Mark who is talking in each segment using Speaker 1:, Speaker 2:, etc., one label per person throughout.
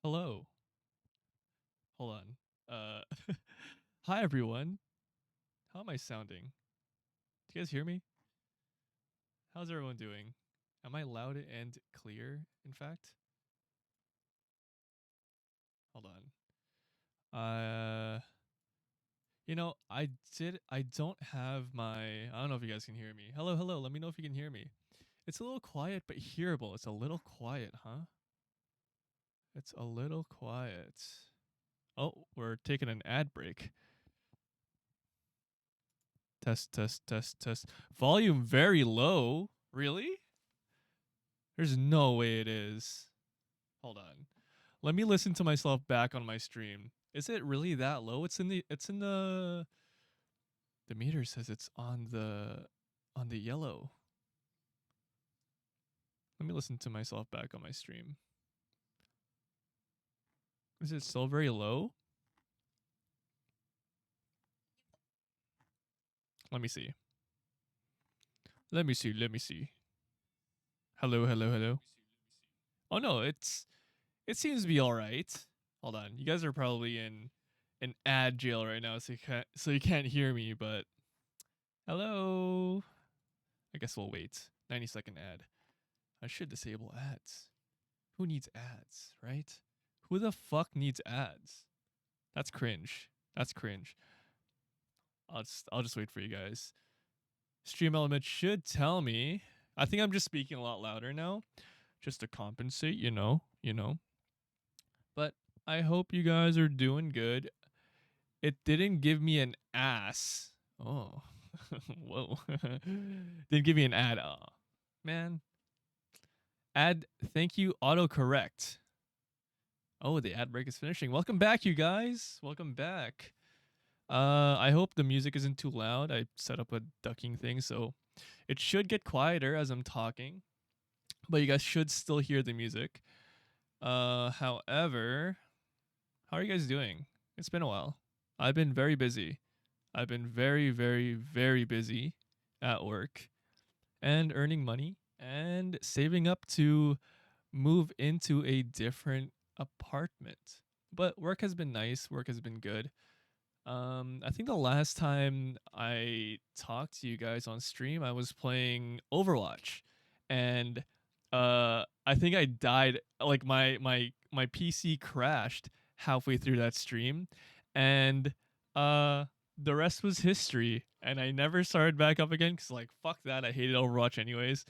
Speaker 1: Hello. Hold on. Hi everyone. How am I sounding? Do you guys hear me? How's everyone doing? Am I loud and clear, in fact? Hold on. I don't have I don't know if you guys can hear me. Hello, hello. Let me know if you can hear me. It's a little quiet but hearable. It's a little quiet, huh? It's a little quiet. Oh, we're taking an ad break. Test, test, test, test. Volume very low. Really? There's no way it is. Hold on. Let me listen to myself back on my stream. Is it really that low? The meter says it's on the yellow. Let me listen to myself back on my stream. Is it still very low? Let me see. Let me see. Let me see. Hello, hello, hello. Oh no, it seems to be all right. Hold on. You guys are probably in an ad jail right now, so you can't hear me, but hello. I guess we'll wait. 90-second ad. I should disable ads. Who needs ads, right? Who the fuck needs ads? That's cringe. That's cringe. I'll just wait for you guys. Stream Element should tell me. I think I'm just speaking a lot louder now, just to compensate, you know. But I hope you guys are doing good. It didn't give me an ass. Oh. Whoa. Didn't give me an ad. Oh, man. Ad, thank you, autocorrect. Oh, the ad break is finishing. Welcome back, you guys. Welcome back. I hope the music isn't too loud. I set up a ducking thing, so it should get quieter as I'm talking, but you guys should still hear the music. However, how are you guys doing? It's been a while. I've been very busy. I've been very, very, very busy at work and earning money and saving up to move into a different apartment. But work has been nice. Work has been good. I think the last time I talked to you guys on stream, I was playing Overwatch, and I think I died. Like my PC crashed halfway through that stream, and uh, the rest was history. And I never started back up again because like fuck that, I hated Overwatch anyways.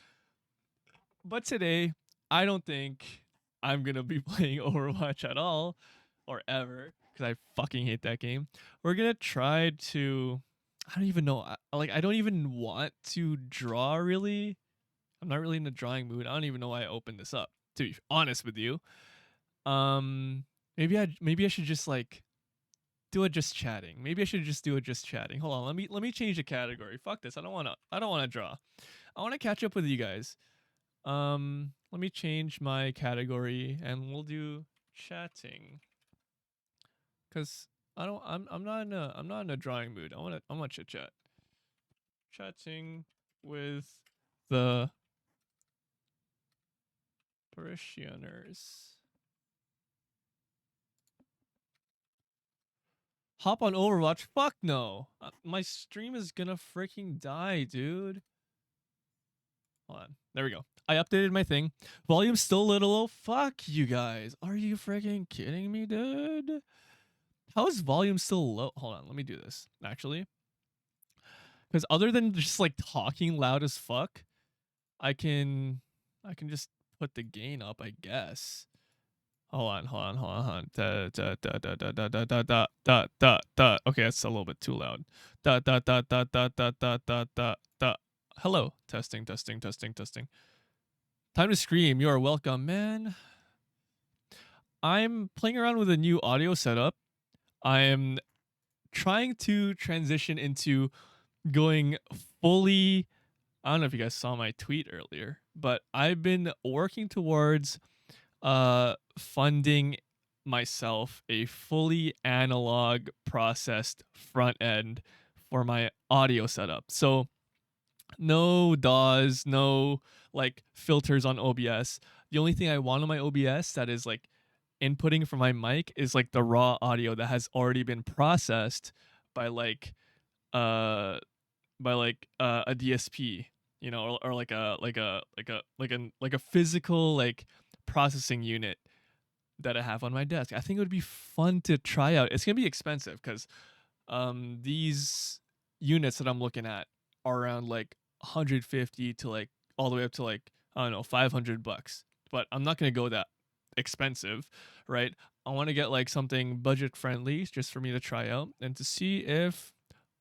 Speaker 1: But today, I don't think I'm gonna be playing Overwatch at all or ever because I fucking hate that game. We're gonna try to. I don't even know. I don't even want to draw really. I'm not really in the drawing mood. I don't even know why I opened this up. To be honest with you, um, maybe I should just like do it just chatting. Maybe I should just do it just chatting. Hold on. Let me change the category. Fuck this. I don't wanna draw. I wanna catch up with you guys. Let me change my category and we'll do chatting. Cause I'm not in a drawing mood. I want to chit chat. Chatting with the parishioners. Hop on Overwatch? Fuck no. My stream is gonna freaking die, dude. Hold on. There we go. I updated my thing. Volume's still a little low. Fuck you guys. Are you freaking kidding me, dude? How is volume still low? Hold on, let me do this. Actually, because other than just like talking loud as fuck, I can just put the gain up, I guess. Hold on. Da da da da da da da da da da da da. Okay, that's a little bit too loud. Da da da da da da da da da da. Hello, testing, testing, testing, testing. Time to scream. You are welcome, man. I'm playing around with a new audio setup. I am trying to transition into going fully. I don't know if you guys saw my tweet earlier, but I've been working towards funding myself a fully analog processed front end for my audio setup. So no DAWs, no like filters on OBS. The only thing I want on my OBS that is like inputting from my mic is like the raw audio that has already been processed by uh a DSP, you know, or like a physical like processing unit that I have on my desk. I think it would be fun to try out. It's gonna be expensive because these units that I'm looking at are around like 150 to like all the way up to like I don't know $500. But I'm not gonna go that expensive, right? I want to get like something budget friendly just for me to try out and to see if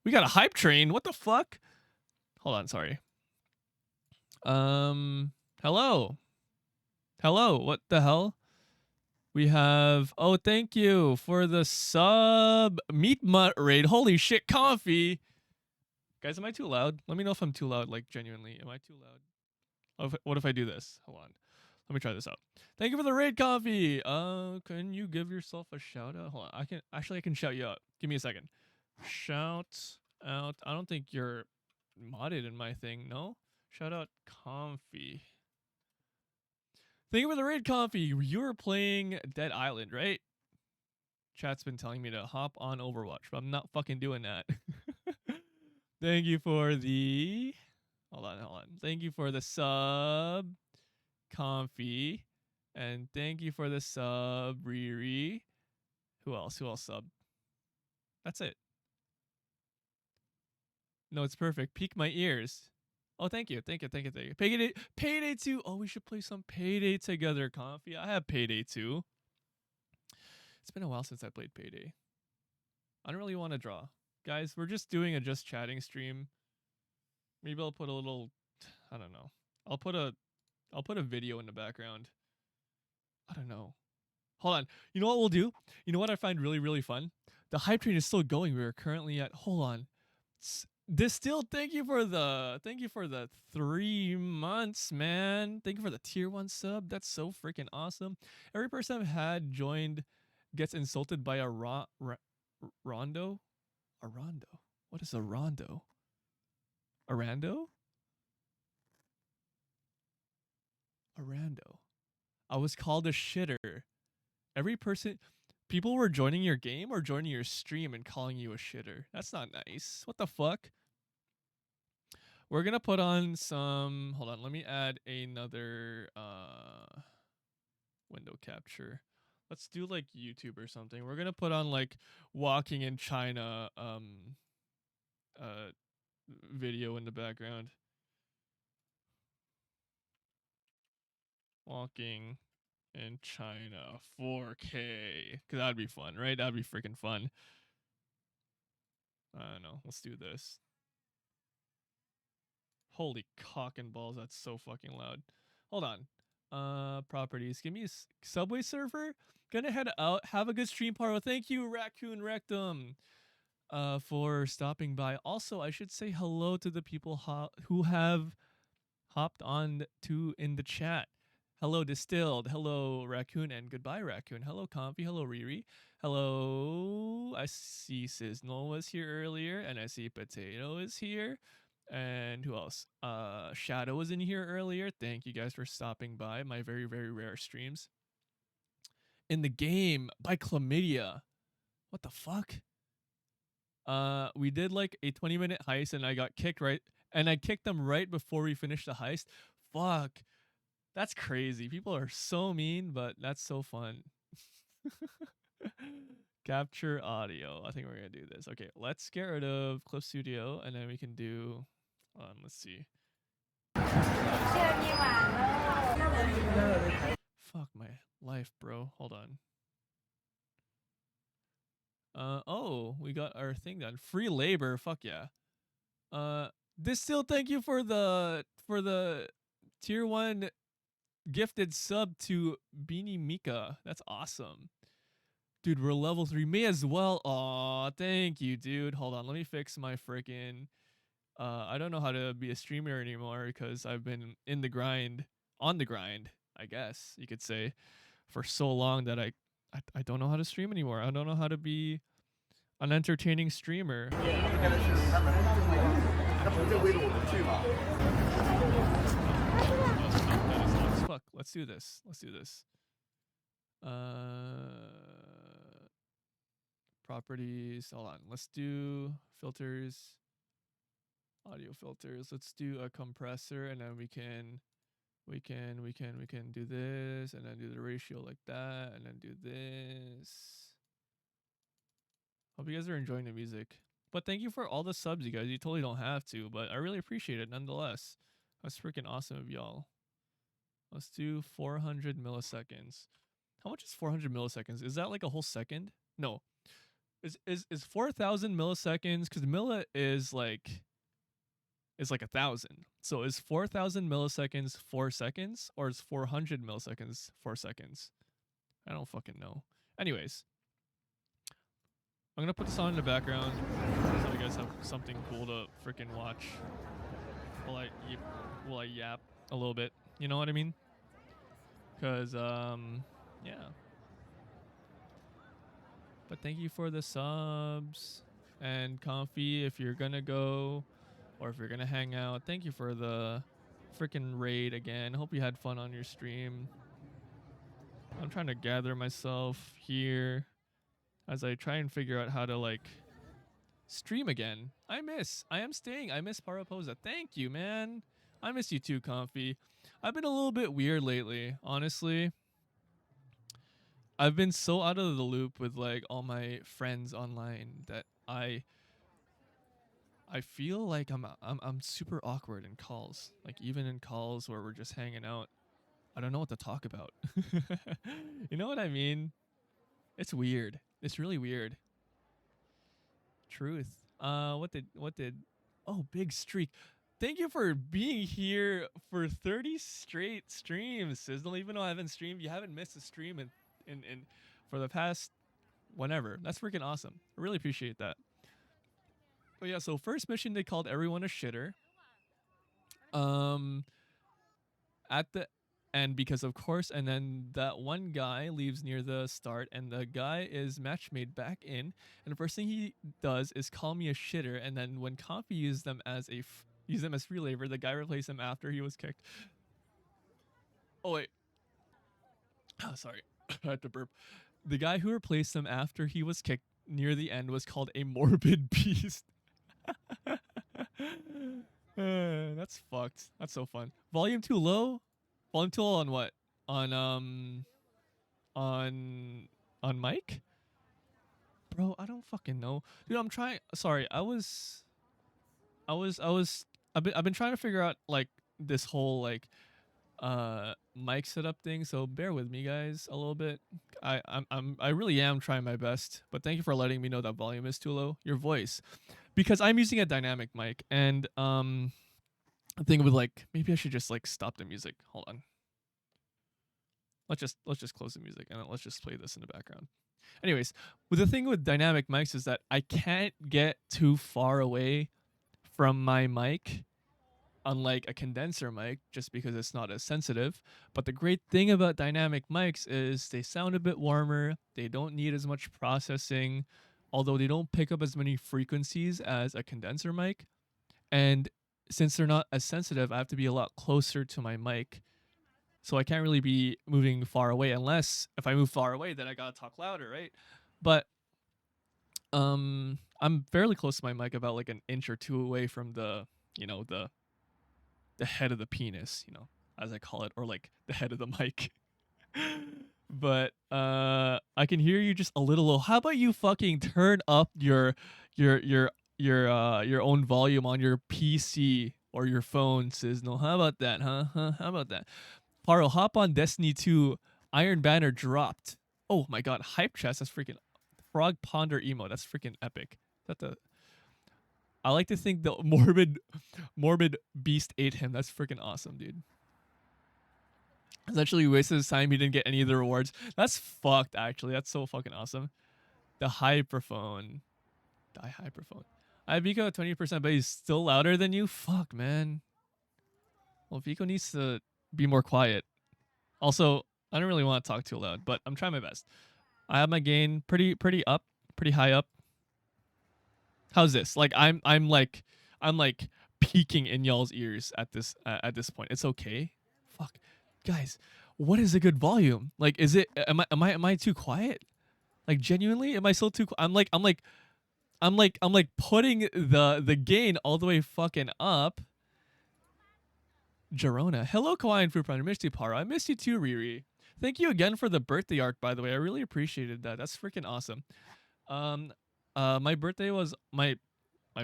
Speaker 1: we got a hype train. What the fuck? Hold on, sorry. Hello. Hello, what the hell? We have oh, thank you for the sub meat mutt raid. Holy shit, coffee. Guys, am I too loud? Let me know if I'm too loud, like genuinely. Am I too loud? What if I do this? Hold on. Let me try this out. Thank you for the raid, coffee. Can you give yourself a shout out? Hold on. I can shout you out. Give me a second. Shout out. I don't think you're modded in my thing, no? Shout out Comfy. Thank you for the raid, Comfy. You were playing Dead Island, right? Chat's been telling me to hop on Overwatch, but I'm not fucking doing that. Thank you for the... Hold on. Thank you for the sub, Comfy. And thank you for the sub, Riri. Who else sub? That's it. No, it's perfect. Peek my ears. Oh, thank you. Payday 2. Oh, we should play some Payday together, Comfy. I have Payday 2. It's been a while since I played Payday. I don't really want to draw. Guys, we're just doing a just chatting stream. Maybe I'll put a little, I don't know. I'll put a video in the background. I don't know. Hold on. You know what we'll do? You know what I find really, really fun? The hype train is still going. We are currently at, hold on. Distill, thank you for the 3 months, man. Thank you for the tier 1 sub. That's so freaking awesome. Every person I've had joined gets insulted by a rondo. A rondo. What is a rondo? A rando? A rando. I was called a shitter. Every person, people were joining your game or joining your stream and calling you a shitter. That's not nice. What the fuck? We're gonna put on some. Hold on, let me add another window capture. Let's do like YouTube or something. We're gonna put on like walking in China video in the background. Walking in China 4K. Cause that'd be fun, right? That'd be freaking fun. I don't know. Let's do this. Holy cock and balls, that's so fucking loud. Hold on. Properties. Give me a Subway Surfer. Gonna head out. Have a good stream, Paro. Thank you, Raccoon Rectum, for stopping by. Also, I should say hello to the people who have hopped on in the chat. Hello, Distilled. Hello, Raccoon, and goodbye, Raccoon. Hello, Comfy. Hello, Riri. Hello. I see Sizzle was here earlier, and I see Potato is here. And who else? Shadow was in here earlier. Thank you guys for stopping by my very, very rare streams. In the game by Chlamydia. What the fuck? We did like a 20-minute heist and I got kicked I kicked them right before we finished the heist. Fuck. That's crazy. People are so mean, but that's so fun. Capture audio. I think we're gonna do this. Okay, let's get rid of Clip Studio and then we can do let's see. Fuck my life, bro. Hold on. Oh, we got our thing done. Free labor. Fuck yeah. Distill, thank you for the tier 1 gifted sub to Beanie Mika. That's awesome. Dude, we're level 3. May as well. Aw, thank you, dude. Hold on. Let me fix my freaking... I don't know how to be a streamer anymore because I've been on the grind, I guess you could say, for so long that I don't know how to stream anymore. I don't know how to be an entertaining streamer. Fuck, let's do this. Uh, properties. Hold on. Let's do filters, audio filters. Let's do a compressor, and then we can do this, and then do the ratio like that, and then do this. Hope you guys are enjoying the music. But thank you for all the subs, you guys. You totally don't have to, but I really appreciate it nonetheless. That's freaking awesome of y'all. Let's do 400 milliseconds. How much is 400 milliseconds? Is that like a whole second? No. Is 4,000 milliseconds? Because milli is like 1,000. So is 4,000 milliseconds 4 seconds, or is 400 milliseconds 4 seconds? I don't fucking know. Anyways, I'm gonna put this on in the background so you guys have something cool to freaking watch while I yap a little bit. You know what I mean? Cause yeah. But thank you for the subs, and Comfy, if you're gonna go or if you're gonna hang out, thank you for the freaking raid again. Hope you had fun on your stream. I'm trying to gather myself here as I try and figure out how to like stream again. I am staying. I miss Paraposa. Thank you, man. I miss you too, Comfy. I've been a little bit weird lately, honestly. I've been so out of the loop with like all my friends online that I feel like I'm super awkward in calls. Like even in calls where we're just hanging out, I don't know what to talk about. You know what I mean? It's weird. It's really weird. Truth. What did oh, big streak. Thank you for being here for 30 straight streams, Sizzle. Even though I haven't streamed, you haven't missed a stream in for the past whenever. That's freaking awesome. I really appreciate that. But yeah, so first mission they called everyone a shitter. At the end, because of course, and then that one guy leaves near the start, and the guy is match made back in, and the first thing he does is call me a shitter, and then when Comfy used them as use them as free labor, the guy replaced him after he was kicked. Oh wait. Oh, sorry. I had to burp. The guy who replaced him after he was kicked near the end was called a morbid beast. That's fucked. That's so fun. Volume too low? Volume too low on what? On mic? Bro, I don't fucking know. Dude, I'm trying. Sorry, I've been trying to figure out like this whole like mic setup thing, so bear with me guys a little bit. I really am trying my best, but thank you for letting me know that volume is too low. Your voice, because I'm using a dynamic mic, and I'm thinking with like maybe I should just like stop the music. Hold on. Let's just close the music and let's just play this in the background. Anyways, with the thing with dynamic mics is that I can't get too far away from my mic, unlike a condenser mic, just because it's not as sensitive. But the great thing about dynamic mics is they sound a bit warmer, they don't need as much processing, although they don't pick up as many frequencies as a condenser mic. And since they're not as sensitive, I have to be a lot closer to my mic. So I can't really be moving far away, unless if I move far away, then I gotta talk louder, right? But I'm fairly close to my mic, about like an inch or two away from the head of the penis, as I call it, or like the head of the mic. But I can hear you just a little low. How about you fucking turn up your own volume on your PC or your phone, Sizzle? How about that, huh? How about that? Paro, hop on Destiny 2. Iron Banner dropped. Oh my god, hype chest. That's freaking Frog Ponder emo. That's freaking epic. Is that the? I like to think the morbid beast ate him. That's freaking awesome, dude. Essentially, he wasted his time. He didn't get any of the rewards. That's fucked. Actually, that's so fucking awesome. The hyperphone. Die hyperphone. I have Vico at 20%, but he's still louder than you. Fuck, man. Well, Vico needs to be more quiet. Also, I don't really want to talk too loud, but I'm trying my best. I have my gain pretty up, pretty high up. How's this? Like I'm like peeking in y'all's ears at this point. It's okay. Fuck, guys, what is a good volume? Like, is it am I too quiet? Like, genuinely, am I still too? I'm like putting the gain all the way fucking up. Gerona. Hello, Kawaii and Fruit Punch. I missed you, Paro. I missed you too, Riri. Thank you again for the birthday arc, by the way. I really appreciated that. That's freaking awesome. Um, my birthday was my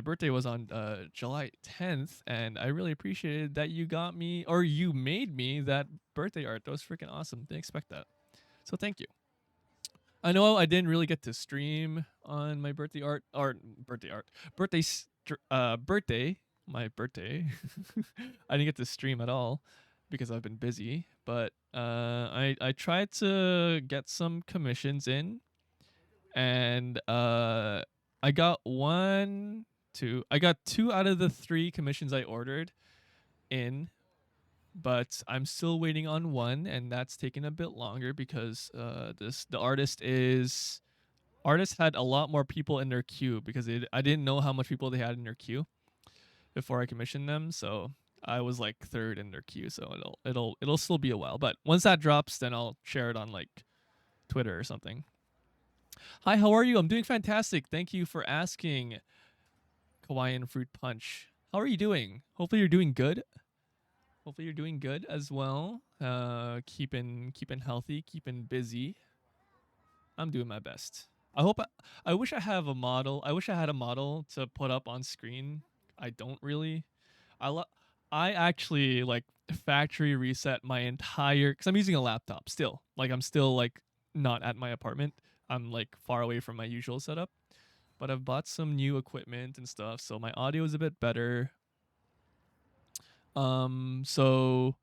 Speaker 1: birthday was on July 10th, and I really appreciated that you got me or you made me that birthday art. That was freaking awesome. Didn't expect that. So thank you. I know I didn't really get to stream on my birthday, my birthday. I didn't get to stream at all because I've been busy, but I tried to get some commissions in, and I got I got two out of the three commissions I ordered in, but I'm still waiting on one, and that's taking a bit longer because the artist had a lot more people in their queue because I didn't know how much people they had in their queue before I commissioned them, so I was like third in their queue, so it'll still be a while. But once that drops, then I'll share it on like Twitter or something. Hi, how are you? I'm doing fantastic. Thank you for asking, Hawaiian Fruit Punch. How are you doing? Hopefully you're doing good. Hopefully you're doing good as well. Keeping healthy, keeping busy. I'm doing my best. I wish I have a model. I wish I had a model to put up on screen. I don't really. I lo- I actually like factory reset my entire cuz I'm using a laptop still. Like I'm still like not at my apartment. I'm like far away from my usual setup. But I've bought some new equipment and stuff, so my audio is a bit better. So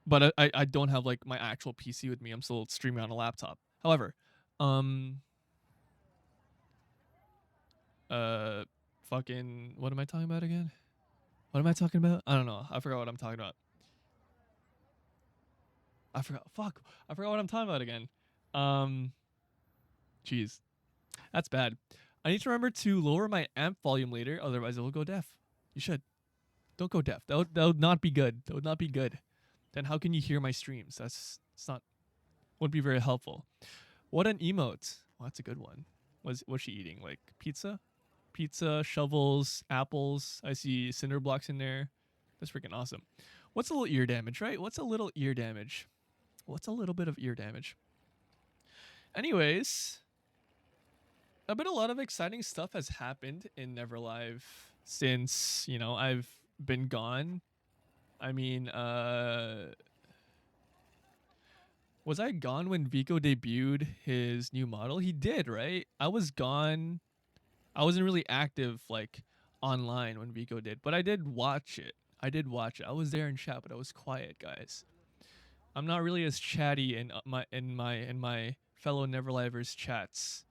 Speaker 1: but I don't have like my actual PC with me. I'm still streaming on a laptop. However, um fucking what am I talking about again? What am I talking about? I don't know. I forgot what I'm talking about. I forgot. Fuck. I forgot what I'm talking about again. Um jeez. That's bad. I need to remember to lower my amp volume later, otherwise it will go deaf. You should. Don't go deaf. That would not be good. That would not be good. Then how can you hear my streams? It's not wouldn't be very helpful. What an emote. Well, that's a good one. What's she eating? Like pizza? Pizza, shovels, apples. I see cinder blocks in there. That's freaking awesome. What's a little ear damage, right? What's a little ear damage? What's a little bit of ear damage? Anyways, a lot of exciting stuff has happened in Neverlive since, I've been gone. I mean, was I gone when Vico debuted his new model? He did, right? I was gone. I wasn't really active like online when Vico did, but I did watch it. I did watch it. I was there in chat, but I was quiet, guys. I'm not really as chatty in my fellow Neverlivers chats.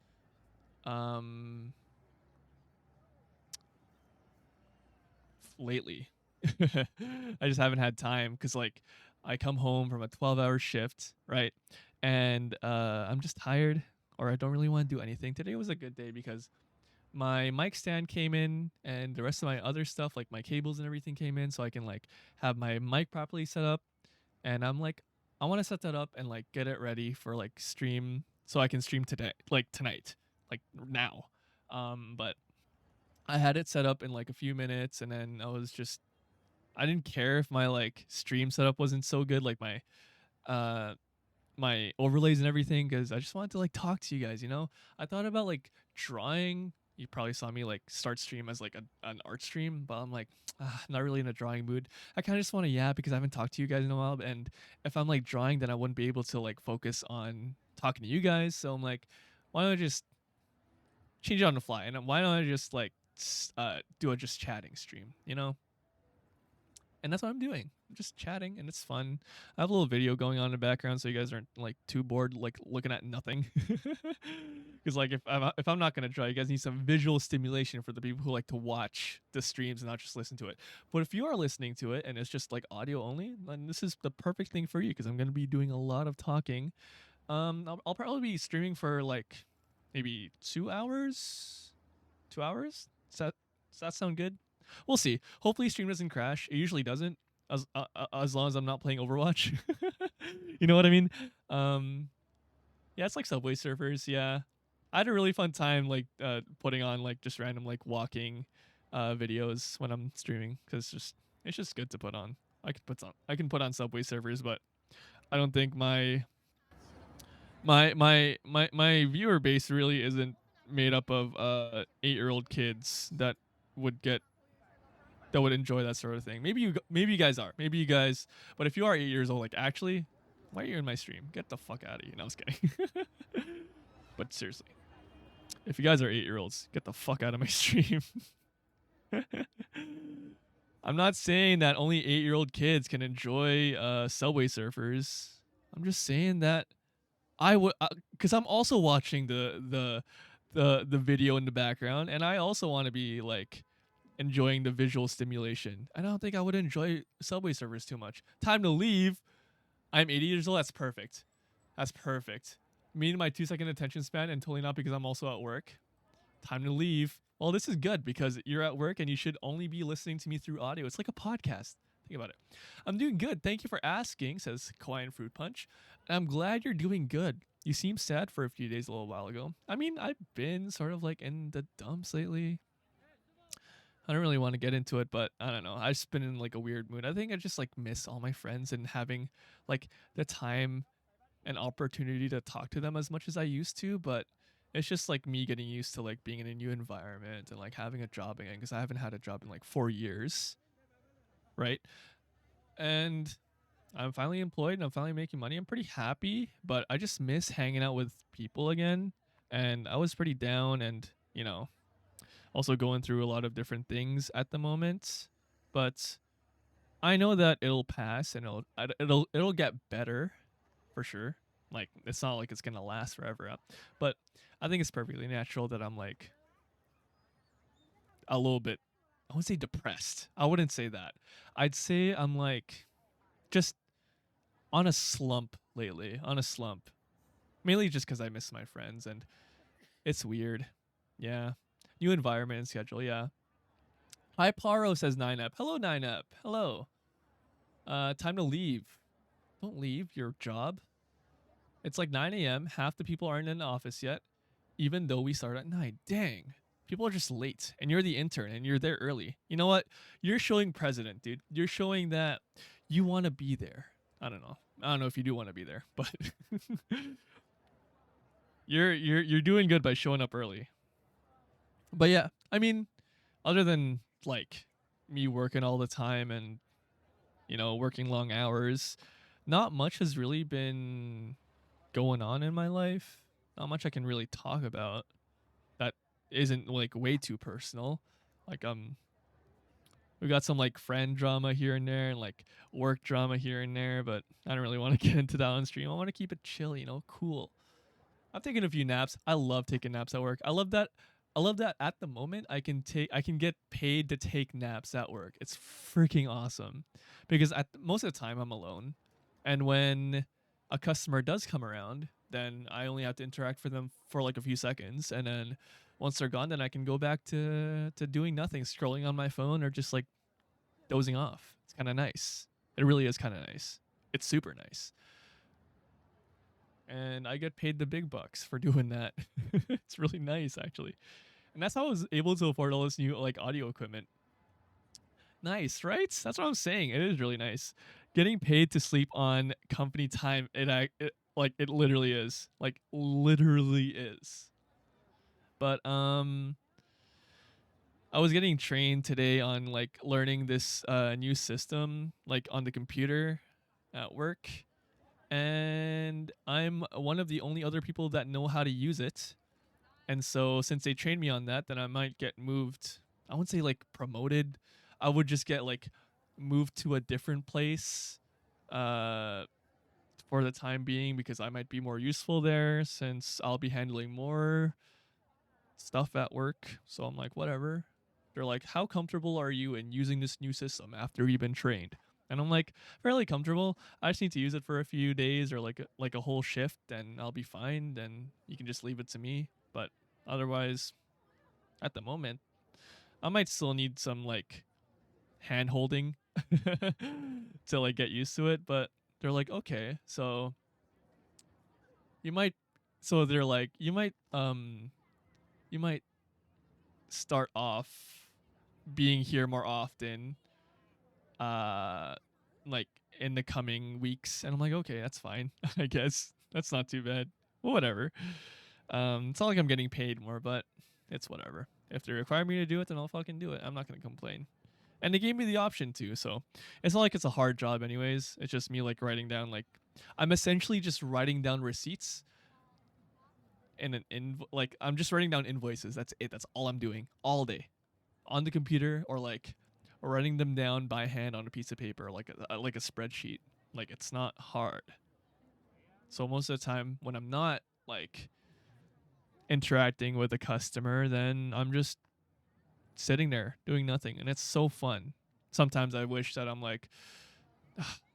Speaker 1: Um, Lately, I just haven't had time because like I come home from a 12-hour shift, right? And I'm just tired, or I don't really want to do anything. Today was a good day because my mic stand came in and the rest of my other stuff like my cables and everything came in, so I can like have my mic properly set up. And I'm like, I want to set that up and like get it ready for like stream, so I can stream today, like tonight, like now. But I had it set up in like a few minutes, and then I didn't care if my like stream setup wasn't so good, like uh my overlays and everything, because I just wanted to like talk to you guys. I thought about like drawing. You probably saw me like start stream as like an art stream, but I'm like, not really in a drawing mood. I kind of just want to because I haven't talked to you guys in a while, and if I'm like drawing, then I wouldn't be able to like focus on talking to you guys. So I'm like, why don't I just change it on the fly, and why don't I just like do a just chatting stream? And that's what I'm doing. I'm just chatting, and it's fun. I have a little video going on in the background, so you guys aren't like too bored, like looking at nothing. Because like if I'm not gonna draw, you guys need some visual stimulation for the people who like to watch the streams and not just listen to it. But if you are listening to it and it's just like audio only, then this is the perfect thing for you because I'm gonna be doing a lot of talking. I'll probably be streaming for like maybe 2 hours. 2 hours? Does that sound good? We'll see. Hopefully stream doesn't crash. It usually doesn't. as long as I'm not playing Overwatch. You know what I mean? Um, yeah, it's like Subway Surfers. Yeah, I had a really fun time like putting on like just random like walking videos when I'm streaming because it's just good to put on. I can put on Subway Surfers, but I don't think my viewer base really isn't made up of 8-year-old kids would get that would enjoy that sort of thing. Maybe you guys are. Maybe you guys, but if you are 8 years old, like actually, why are you in my stream? Get the fuck out of here. No, I was kidding. But seriously, if you guys are 8-year-olds, get the fuck out of my stream. I'm not saying that only 8-year-old kids can enjoy Subway Surfers. I'm just saying that I would, because I'm also watching the video in the background, and I also want to be like enjoying the visual stimulation. I don't think I would enjoy Subway Surfers too much. Time to leave. I'm 80 years old. That's perfect. That's perfect. Me and my 2-second attention span, and totally not because I'm also at work. Time to leave. Well, this is good because you're at work and you should only be listening to me through audio. It's like a podcast. Think about it. I'm doing good. Thank you for asking, says Hawaiian Fruit Punch. I'm glad you're doing good. You seemed sad for a few days a little while ago. I mean, I've been sort of like in the dumps lately. I don't really want to get into it, but I don't know. I've just been in like a weird mood. I think I just like miss all my friends and having like the time and opportunity to talk to them as much as I used to, but it's just like me getting used to like being in a new environment and like having a job again because I haven't had a job in like 4 years, right? And I'm finally employed and I'm finally making money. I'm pretty happy, but I just miss hanging out with people again. And I was pretty down and, also going through a lot of different things at the moment. But I know that it'll pass and it'll get better for sure. Like it's not like it's going to last forever. But I think it's perfectly natural that I'm like a little bit, I wouldn't say depressed. I wouldn't say that. I'd say I'm like just on a slump lately, on a slump. Mainly just because I miss my friends and it's weird. Yeah. New environment and schedule. Yeah. Hi, Paro, says 9up. Hello, 9up. Hello. Time to leave. Don't leave your job. It's like 9 a.m. Half the people aren't in the office yet, even though we start at 9. Dang. People are just late, and you're the intern, and you're there early. You know what? You're showing president, dude. You're showing that you want to be there. I don't know. I don't know if you do want to be there, but you're doing good by showing up early. But yeah, I mean, other than like me working all the time and working long hours, not much has really been going on in my life. Not much I can really talk about that isn't like way too personal. Like we got some like friend drama here and there and like work drama here and there, but I don't really want to get into that on stream. I want to keep it chill, cool. I've taken a few naps. I love taking naps at work. I love that at the moment I can get paid to take naps at work. It's freaking awesome. Because most of the time I'm alone. And when a customer does come around, then I only have to interact for them for like a few seconds, and then once they're gone, then I can go back to doing nothing, scrolling on my phone or just like dozing off. It's kind of nice. It really is kind of nice. It's super nice. And I get paid the big bucks for doing that. It's really nice actually. And that's how I was able to afford all this new like audio equipment. Nice, right? That's what I'm saying. It is really nice. Getting paid to sleep on company time, it literally is. Like literally is. But I was getting trained today on like learning this new system like on the computer at work, and I'm one of the only other people that know how to use it. And so since they trained me on that, then I might get moved. I wouldn't say like promoted. I would just get like moved to a different place uh for the time being because I might be more useful there since I'll be handling more stuff at work. So I'm like, whatever. They're like, how comfortable are you in using this new system after you've been trained? And I'm like, fairly comfortable. I just need to use it for a few days or like a whole shift, and I'll be fine. Then you can just leave it to me. But otherwise, at the moment, I might still need some like hand holding to like get used to it. But they're like, okay, so you might, so they're like, you might start off being here more often, uh, like in the coming weeks. And I'm like, okay, that's fine. I guess that's not too bad. Well, whatever. It's not like I'm getting paid more, but it's whatever. If they require me to do it, then I'll fucking do it. I'm not gonna complain. And they gave me the option to, so it's not like it's a hard job, anyways. It's just me like writing down like I'm essentially just writing down receipts and like I'm just writing down invoices. That's it. That's all I'm doing all day on the computer or like writing them down by hand on a piece of paper, like a spreadsheet. Like it's not hard. So most of the time when I'm not like interacting with a customer, then I'm just sitting there doing nothing, and it's so fun. Sometimes I wish that I'm like,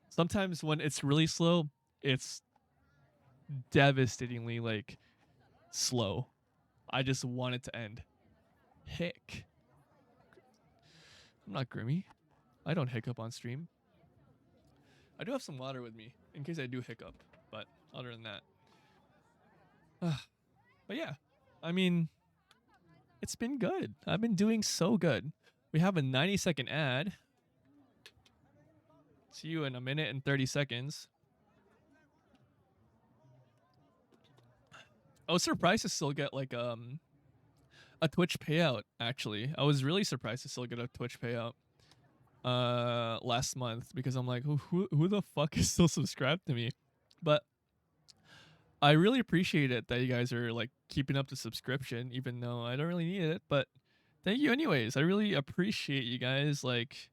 Speaker 1: sometimes when it's really slow, it's devastatingly like slow. I just want it to end. Hick. I'm not grimy. I don't hiccup on stream. I do have some water with me in case I do hiccup, but other than that, but yeah, I mean, it's been good. I've been doing so good. We have a 90-second ad. See you in a minute and 30 seconds. I was surprised to still get like a Twitch payout. Actually, I was really surprised to still get a Twitch payout last month, because I'm like, who the fuck is still subscribed to me? But I really appreciate it that you guys are like keeping up the subscription, even though I don't really need it. But thank you anyways. I really appreciate you guys like,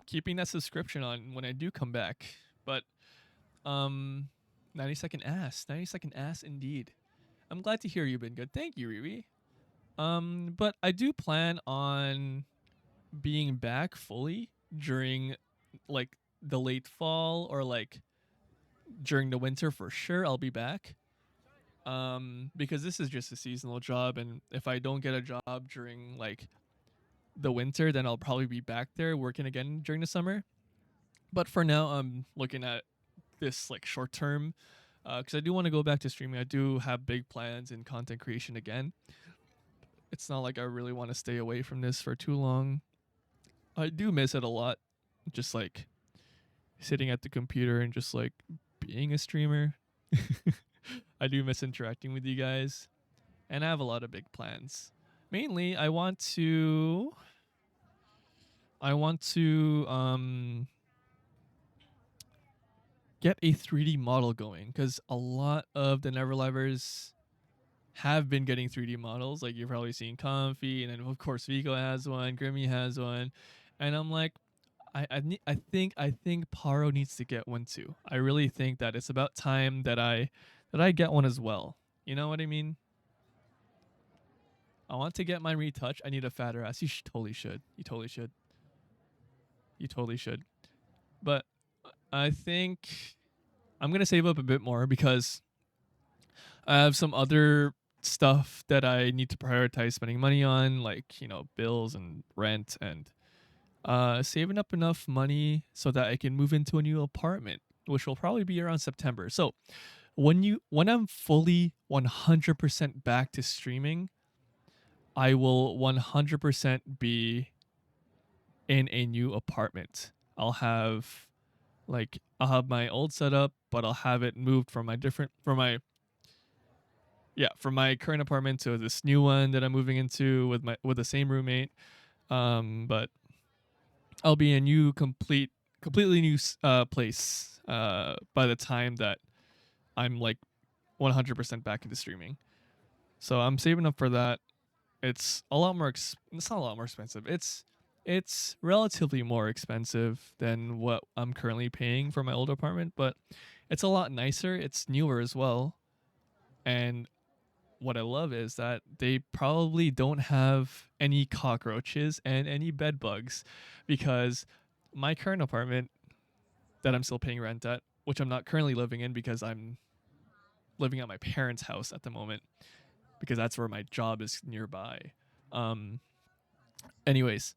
Speaker 1: keeping that subscription on when I do come back. But 90-second ass. 90-second ass indeed. I'm glad to hear you've been good. Thank you, Riri. But I do plan on being back fully during like the late fall, or like during the winter for sure. I'll be back. Because this is just a seasonal job, and if I don't get a job during like the winter, then I'll probably be back there working again during the summer. But for now, I'm looking at this like short term, because I do want to go back to streaming. I do have big plans in content creation again. It's not like I really want to stay away from this for too long. I do miss it a lot, just like sitting at the computer and just like being a streamer. I do miss interacting with you guys, and I have a lot of big plans. Mainly, I want to get a 3D model going, because a lot of the Neverlivers have been getting 3D models. Like you've probably seen Comfy, and then of course Vico has one, Grimmy has one, and I'm like, I think Paro needs to get one too. I really think that it's about time that I get one as well. You know what I mean? I want to get mine retouched. I need a fatter ass. You totally should. You totally should. You totally should. But I think I'm gonna save up a bit more, because I have some other stuff that I need to prioritize spending money on, like bills and rent, and saving up enough money so that I can move into a new apartment, which will probably be around September. So when I'm fully 100% back to streaming, I will 100% be in a new apartment. I'll have my old setup, but I'll have it moved from my current apartment to this new one that I'm moving into with the same roommate. But I'll be in a completely new place by the time that I'm like 100% back into streaming. So I'm saving up for that. It's a lot more. It's not a lot more expensive. It's relatively more expensive than what I'm currently paying for my old apartment, but it's a lot nicer. It's newer as well, and what I love is that they probably don't have any cockroaches and any bed bugs, because my current apartment that I'm still paying rent at, which I'm not currently living in because I'm living at my parents' house at the moment, because that's where my job is nearby. Um anyways,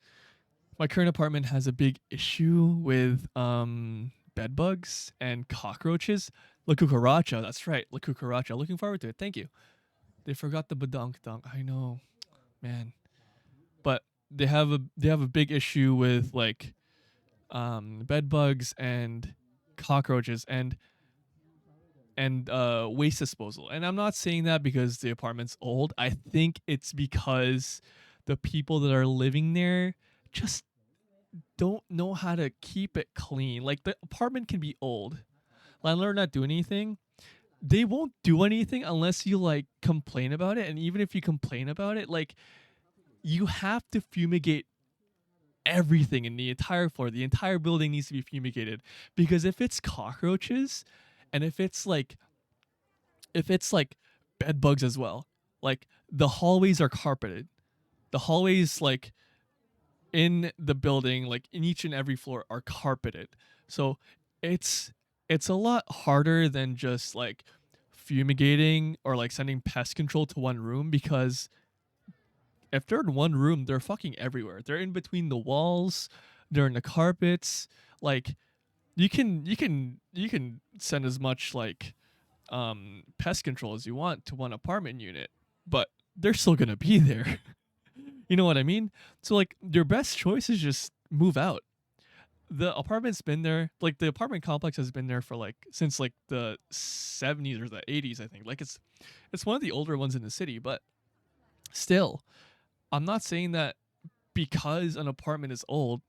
Speaker 1: My current apartment has a big issue with bed bugs and cockroaches. La cucaracha, that's right, la cucaracha. Looking forward to it. Thank you. They forgot the badunk dunk. I know, man. But they have a big issue with like bed bugs and cockroaches and waste disposal. And I'm not saying that because the apartment's old. I think it's because the people that are living there just don't know how to keep it clean. Like the apartment can be old. Landlord not do anything. They won't do anything unless you like complain about it. And even if you complain about it, like you have to fumigate everything in the entire floor. The entire building needs to be fumigated because if it's cockroaches and if it's like bed bugs as well, like the hallways are carpeted. The hallways like in the building, like in each and every floor, are carpeted. So it's it's a lot harder than just like fumigating or like sending pest control to one room because if they're in one room, they're fucking everywhere. They're in between the walls, they're in the carpets. Like you can send as much like pest control as you want to one apartment unit, but they're still gonna be there. You know what I mean? So like your best choice is just move out. The apartment's been there, like the apartment complex has been there for like since like the 70s or the 80s, I think. Like it's one of the older ones in the city, but still, I'm not saying that because an apartment is old,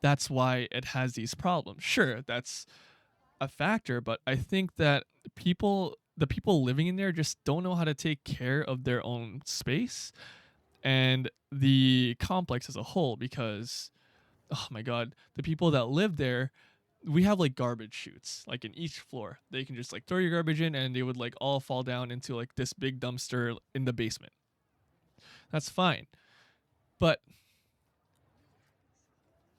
Speaker 1: that's why it has these problems. Sure, that's a factor, but I think that the people living in there just don't know how to take care of their own space and the complex as a whole because oh my god, the people that live there, we have like garbage chutes like in each floor. They can just like throw your garbage in and they would like all fall down into like this big dumpster in the basement. That's fine. But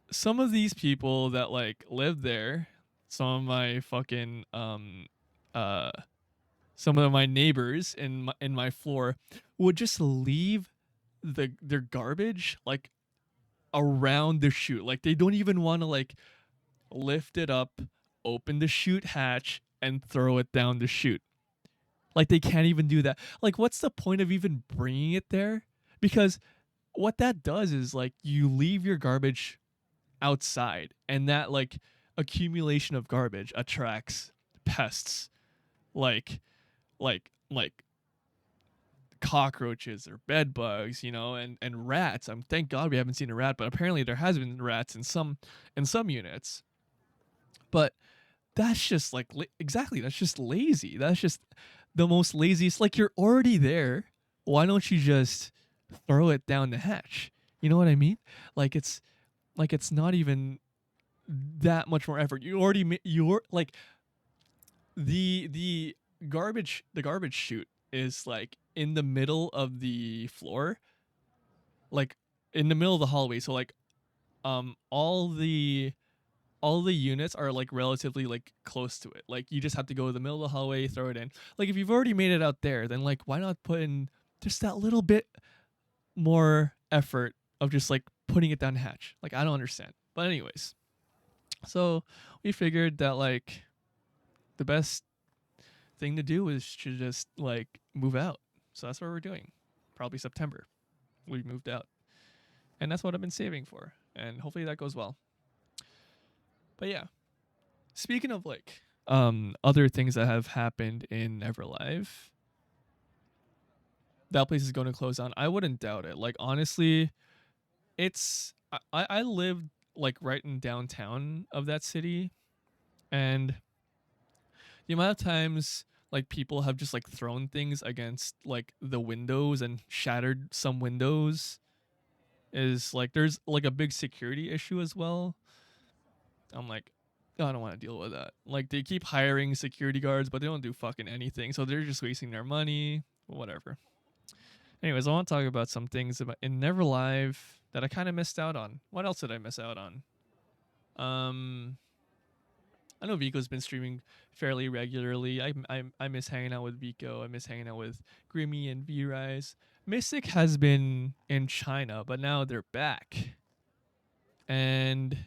Speaker 1: some of these people that like live there, some of my fucking uh some of my neighbors in my floor would just leave their garbage like around the chute. Like they don't even want to like lift it up, open the chute hatch, and throw it down the chute. Like they can't even do that. Like what's the point of even bringing it there? Because what that does is like you leave your garbage outside and that like accumulation of garbage attracts pests like like cockroaches or bed bugs, and rats. Thank God we haven't seen a rat, but apparently there has been rats in some units. But that's just like exactly, that's just lazy. That's just the most laziest. Like you're already there. Why don't you just throw it down the hatch? You know what I mean? Like it's not even that much more effort. You already you're like the garbage chute is like in the middle of the floor, like in the middle of the hallway. So like all the units are like relatively like close to it. Like you just have to go to the middle of the hallway, throw it in. Like if you've already made it out there, then like why not put in just that little bit more effort of just like putting it down the hatch? Like I don't understand. But anyways, so we figured that like the best thing to do is to just like move out. So that's what we're doing. Probably September. We moved out. And that's what I've been saving for. And hopefully that goes well. But yeah. Speaking of like other things that have happened in Neverlive, that place is going to close down. I wouldn't doubt it. Like honestly, it's I lived like right in downtown of that city, and the amount of times like people have just like thrown things against like the windows and shattered some windows is like there's like a big security issue as well. I'm like, "Oh, I don't want to deal with that. Like they keep hiring security guards, but they don't do fucking anything. So they're just wasting their money. Whatever. Anyways, I want to talk about some things about in Neverlive that I kind of missed out on. What else did I miss out on? Um, I know Vico's been streaming fairly regularly. I miss hanging out with Vico. I miss hanging out with Grimmy and V Rise. Mystic has been in China, but now they're back. and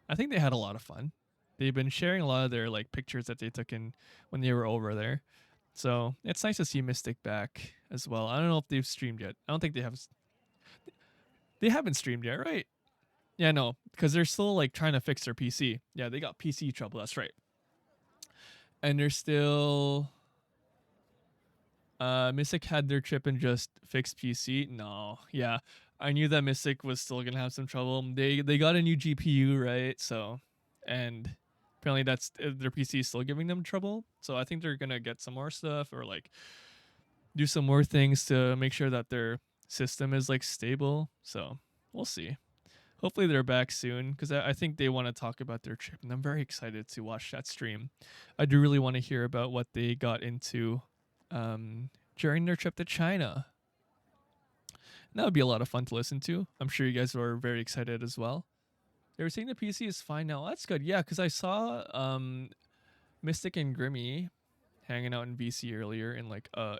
Speaker 1: I think they had a lot of fun. They've been sharing a lot of their like pictures that they took in when they were over there. So it's nice to see Mystic back as well. I don't know if they've streamed yet. I don't think they have. They haven't streamed yet, right? Yeah, no, because they're still like trying to fix their PC. Yeah, they got PC trouble. That's right. And they're still. Mystic had their trip and just fixed PC. No, yeah, I knew that Mystic was still gonna have some trouble. They got a new GPU, right? So, and apparently that's their PC is still giving them trouble. So I think they're gonna get some more stuff or like do some more things to make sure that their system is like stable. So we'll see. Hopefully they're back soon because I think they want to talk about their trip, and I'm very excited to watch that stream. I do really want to hear about what they got into during their trip to China. And that would be a lot of fun to listen to. I'm sure you guys were very excited as well. They were saying the PC is fine now. That's good. Yeah, because I saw Mystic and Grimmy hanging out in VC earlier in like a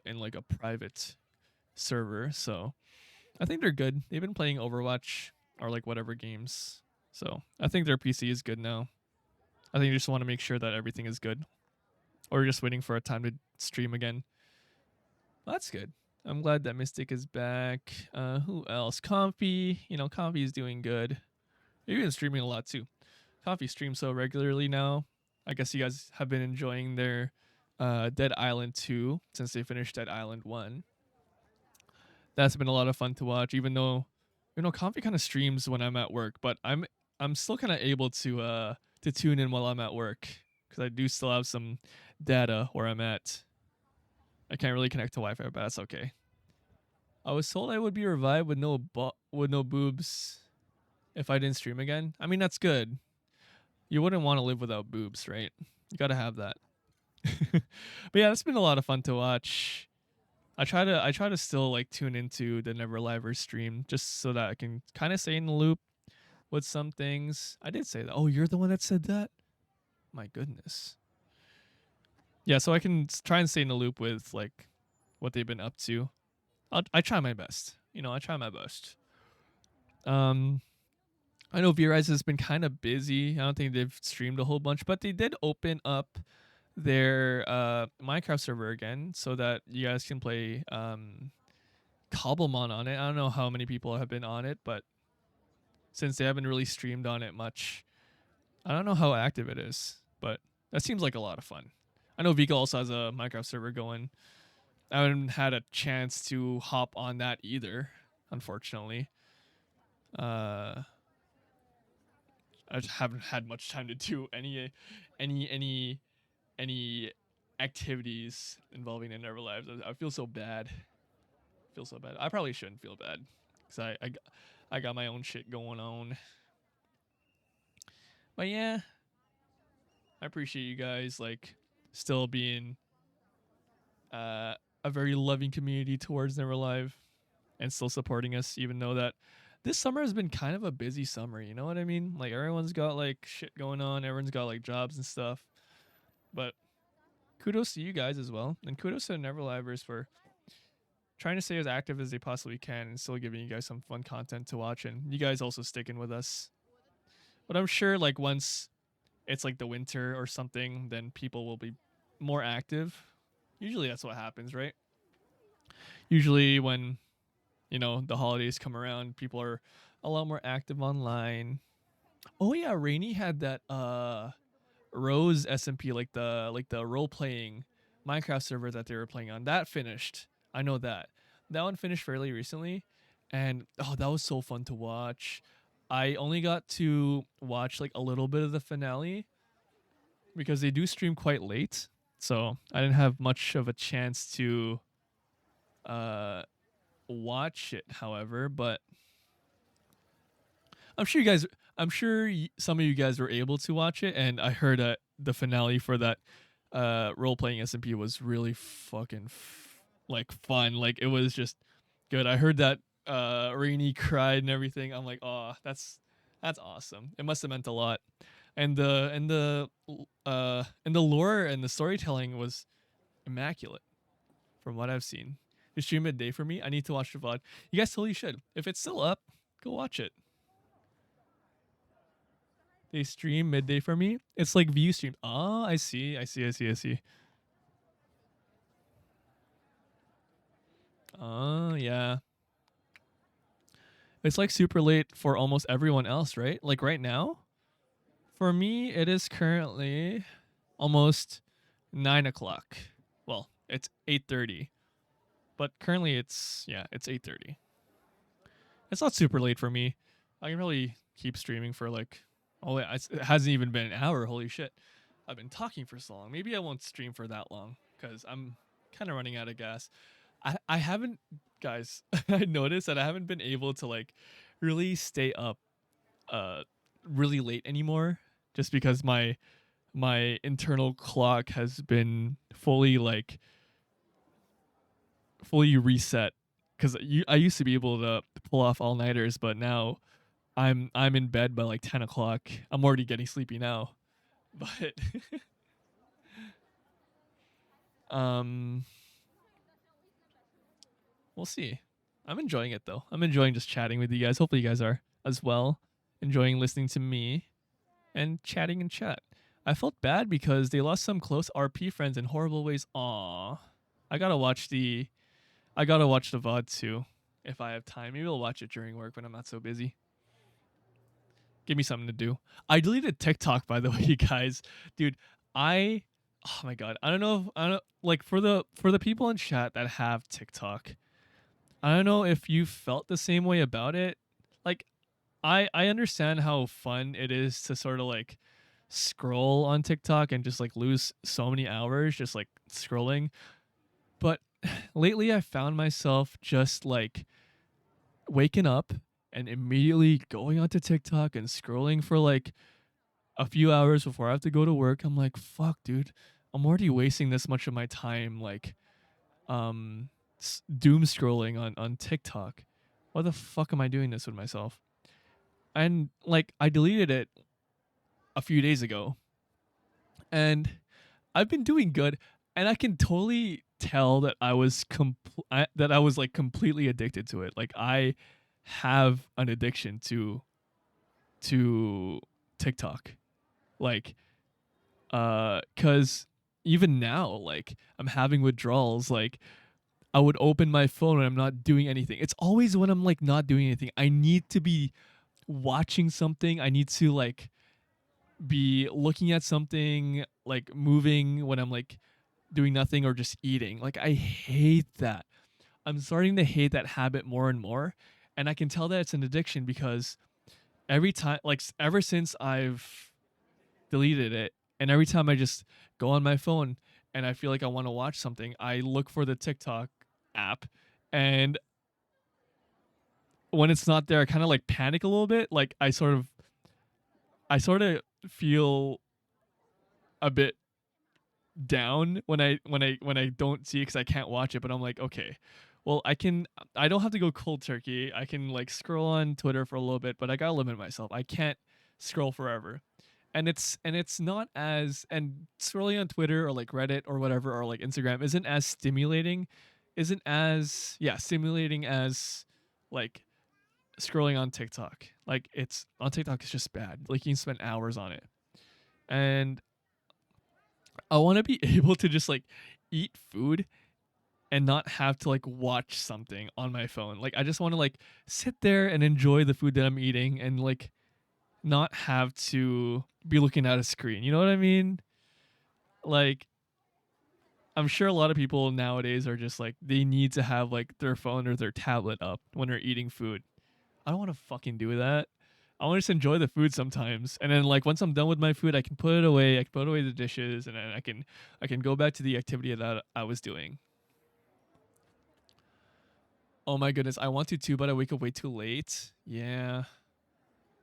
Speaker 1: private server. So I think they're good. They've been playing Overwatch or like whatever games. So I think their PC is good now. I think you just want to make sure that everything is good. Or you're just waiting for a time to stream again. Well, that's good. I'm glad that Mystic is back. Who else? Comfy. You know, Comfy is doing good. You've been streaming a lot too. Comfy streams so regularly now. I guess you guys have been enjoying their Dead Island 2 since they finished Dead Island 1. That's been a lot of fun to watch, even though Comfy kind of streams when I'm at work, but I'm still kind of able to tune in while I'm at work because I do still have some data where I'm at. I can't really connect to Wi-Fi, but that's okay. I was told I would be revived with no boobs if I didn't stream again. I mean, that's good. You wouldn't want to live without boobs, right? You got to have that. But yeah, it's been a lot of fun to watch. I try to still like tune into the Never Livers stream just so that I can kind of stay in the loop with some things. I did say that. Oh, you're the one that said that? My goodness. Yeah, so I can try and stay in the loop with like what they've been up to. I try my best. I try my best. I know V-Rise has been kind of busy. I don't think they've streamed a whole bunch, but they did open up their Minecraft server again so that you guys can play Cobblemon on it. I don't know how many people have been on it, but since they haven't really streamed on it much, I don't know how active it is, but that seems like a lot of fun. I know Vika also has a Minecraft server going. I haven't had a chance to hop on that either, unfortunately. I haven't had much time to do any activities involving the Never Lives. I feel so bad. I probably shouldn't feel bad because I got my own shit going on. But yeah, I appreciate you guys like still being a very loving community towards Never Live and still supporting us, even though that this summer has been kind of a busy summer. You know what I mean? Like everyone's got like shit going on. Everyone's got like jobs and stuff. But kudos to you guys as well, and kudos to the Never Livers for trying to stay as active as they possibly can and still giving you guys some fun content to watch, and you guys also sticking with us. But I'm sure like once it's like the winter or something, then people will be more active. Usually that's what happens, right? Usually when the holidays come around, people are a lot more active online. Oh yeah, Rainy had that Rose SMP, like the role playing Minecraft server that they were playing on. That finished. I know that. That one finished fairly recently, and oh, that was so fun to watch. I only got to watch like a little bit of the finale because they do stream quite late, so I didn't have much of a chance to watch it. However, but I'm sure some of you guys were able to watch it, and I heard that the finale for that role playing SMP was really fucking like fun. Like it was just good. I heard that Rainy cried and everything. I'm like, oh, that's awesome. It must have meant a lot. And the lore and the storytelling was immaculate from what I've seen. You stream midday for me. I need to watch the VOD. You guys totally should. If it's still up, go watch it. They stream midday for me. It's like view stream. Oh, I see. I see. I see. I see. Oh, yeah. It's like super late for almost everyone else, right? Like right now, for me, it is currently almost 9 o'clock. Well, it's 8:30, but currently it's 8:30. It's not super late for me. I can really keep streaming for like, oh, yeah, it hasn't even been an hour. Holy shit. I've been talking for so long. Maybe I won't stream for that long because I'm kind of running out of gas. I haven't, guys, I noticed that I haven't been able to like really stay up uh really late anymore just because my internal clock has been fully reset because I used to be able to pull off all nighters, but now I'm in bed by like 10 o'clock. I'm already getting sleepy now, but um, we'll see. I'm enjoying it though. I'm enjoying just chatting with you guys. Hopefully, you guys are as well, enjoying listening to me and chatting in chat. I felt bad because they lost some close RP friends in horrible ways. Aw, I gotta watch the I gotta watch the VOD too if I have time. Maybe I'll watch it during work when I'm not so busy. Give me something to do. I deleted TikTok by the way, you guys. Dude, I oh my god. I don't know if I don't like for the people in chat that have TikTok. I don't know if you felt the same way about it. Like I understand how fun it is to sort of like scroll on TikTok and just like lose so many hours just like scrolling. But lately I found myself just like waking up and immediately going onto TikTok and scrolling for like a few hours before I have to go to work. I'm like, fuck, dude, I'm already wasting this much of my time like doom scrolling on TikTok. Why the fuck am I doing this with myself? And like I deleted it a few days ago, and I've been doing good, and I can totally tell that that I was like completely addicted to it. Like I have an addiction to TikTok. Like cuz even now like I'm having withdrawals like I would open my phone when I'm not doing anything. It's always when I'm like not doing anything. I need to be watching something. I need to like be looking at something, like moving when I'm like doing nothing or just eating. Like I hate that. I'm starting to hate that habit more and more. And I can tell that it's an addiction because every time, like ever since I've deleted it, and every time I just go on my phone and I feel like I want to watch something, I look for the TikTok app. And when it's not there, I kind of like panic a little bit. Like I sort of feel a bit down when I don't see it because I can't watch it. But I'm like, okay, well I don't have to go cold turkey. I can like scroll on Twitter for a little bit, but I gotta limit myself. I can't scroll forever. And it's not as and scrolling on Twitter or like Reddit or whatever or like Instagram isn't as stimulating, isn't as stimulating as like scrolling on TikTok. Like it's on TikTok is just bad. Like you can spend hours on it. And I want to be able to just like eat food and not have to like watch something on my phone. Like I just want to like sit there and enjoy the food that I'm eating and like not have to be looking at a screen. You know what I mean? Like I'm sure a lot of people nowadays are just like they need to have like their phone or their tablet up when they're eating food. I don't want to fucking do that. I want to just enjoy the food sometimes, and then like once I'm done with my food, I can put it away. I can put away the dishes, and then I can go back to the activity that I was doing. Oh my goodness, I want to too, but I wake up way too late. Yeah,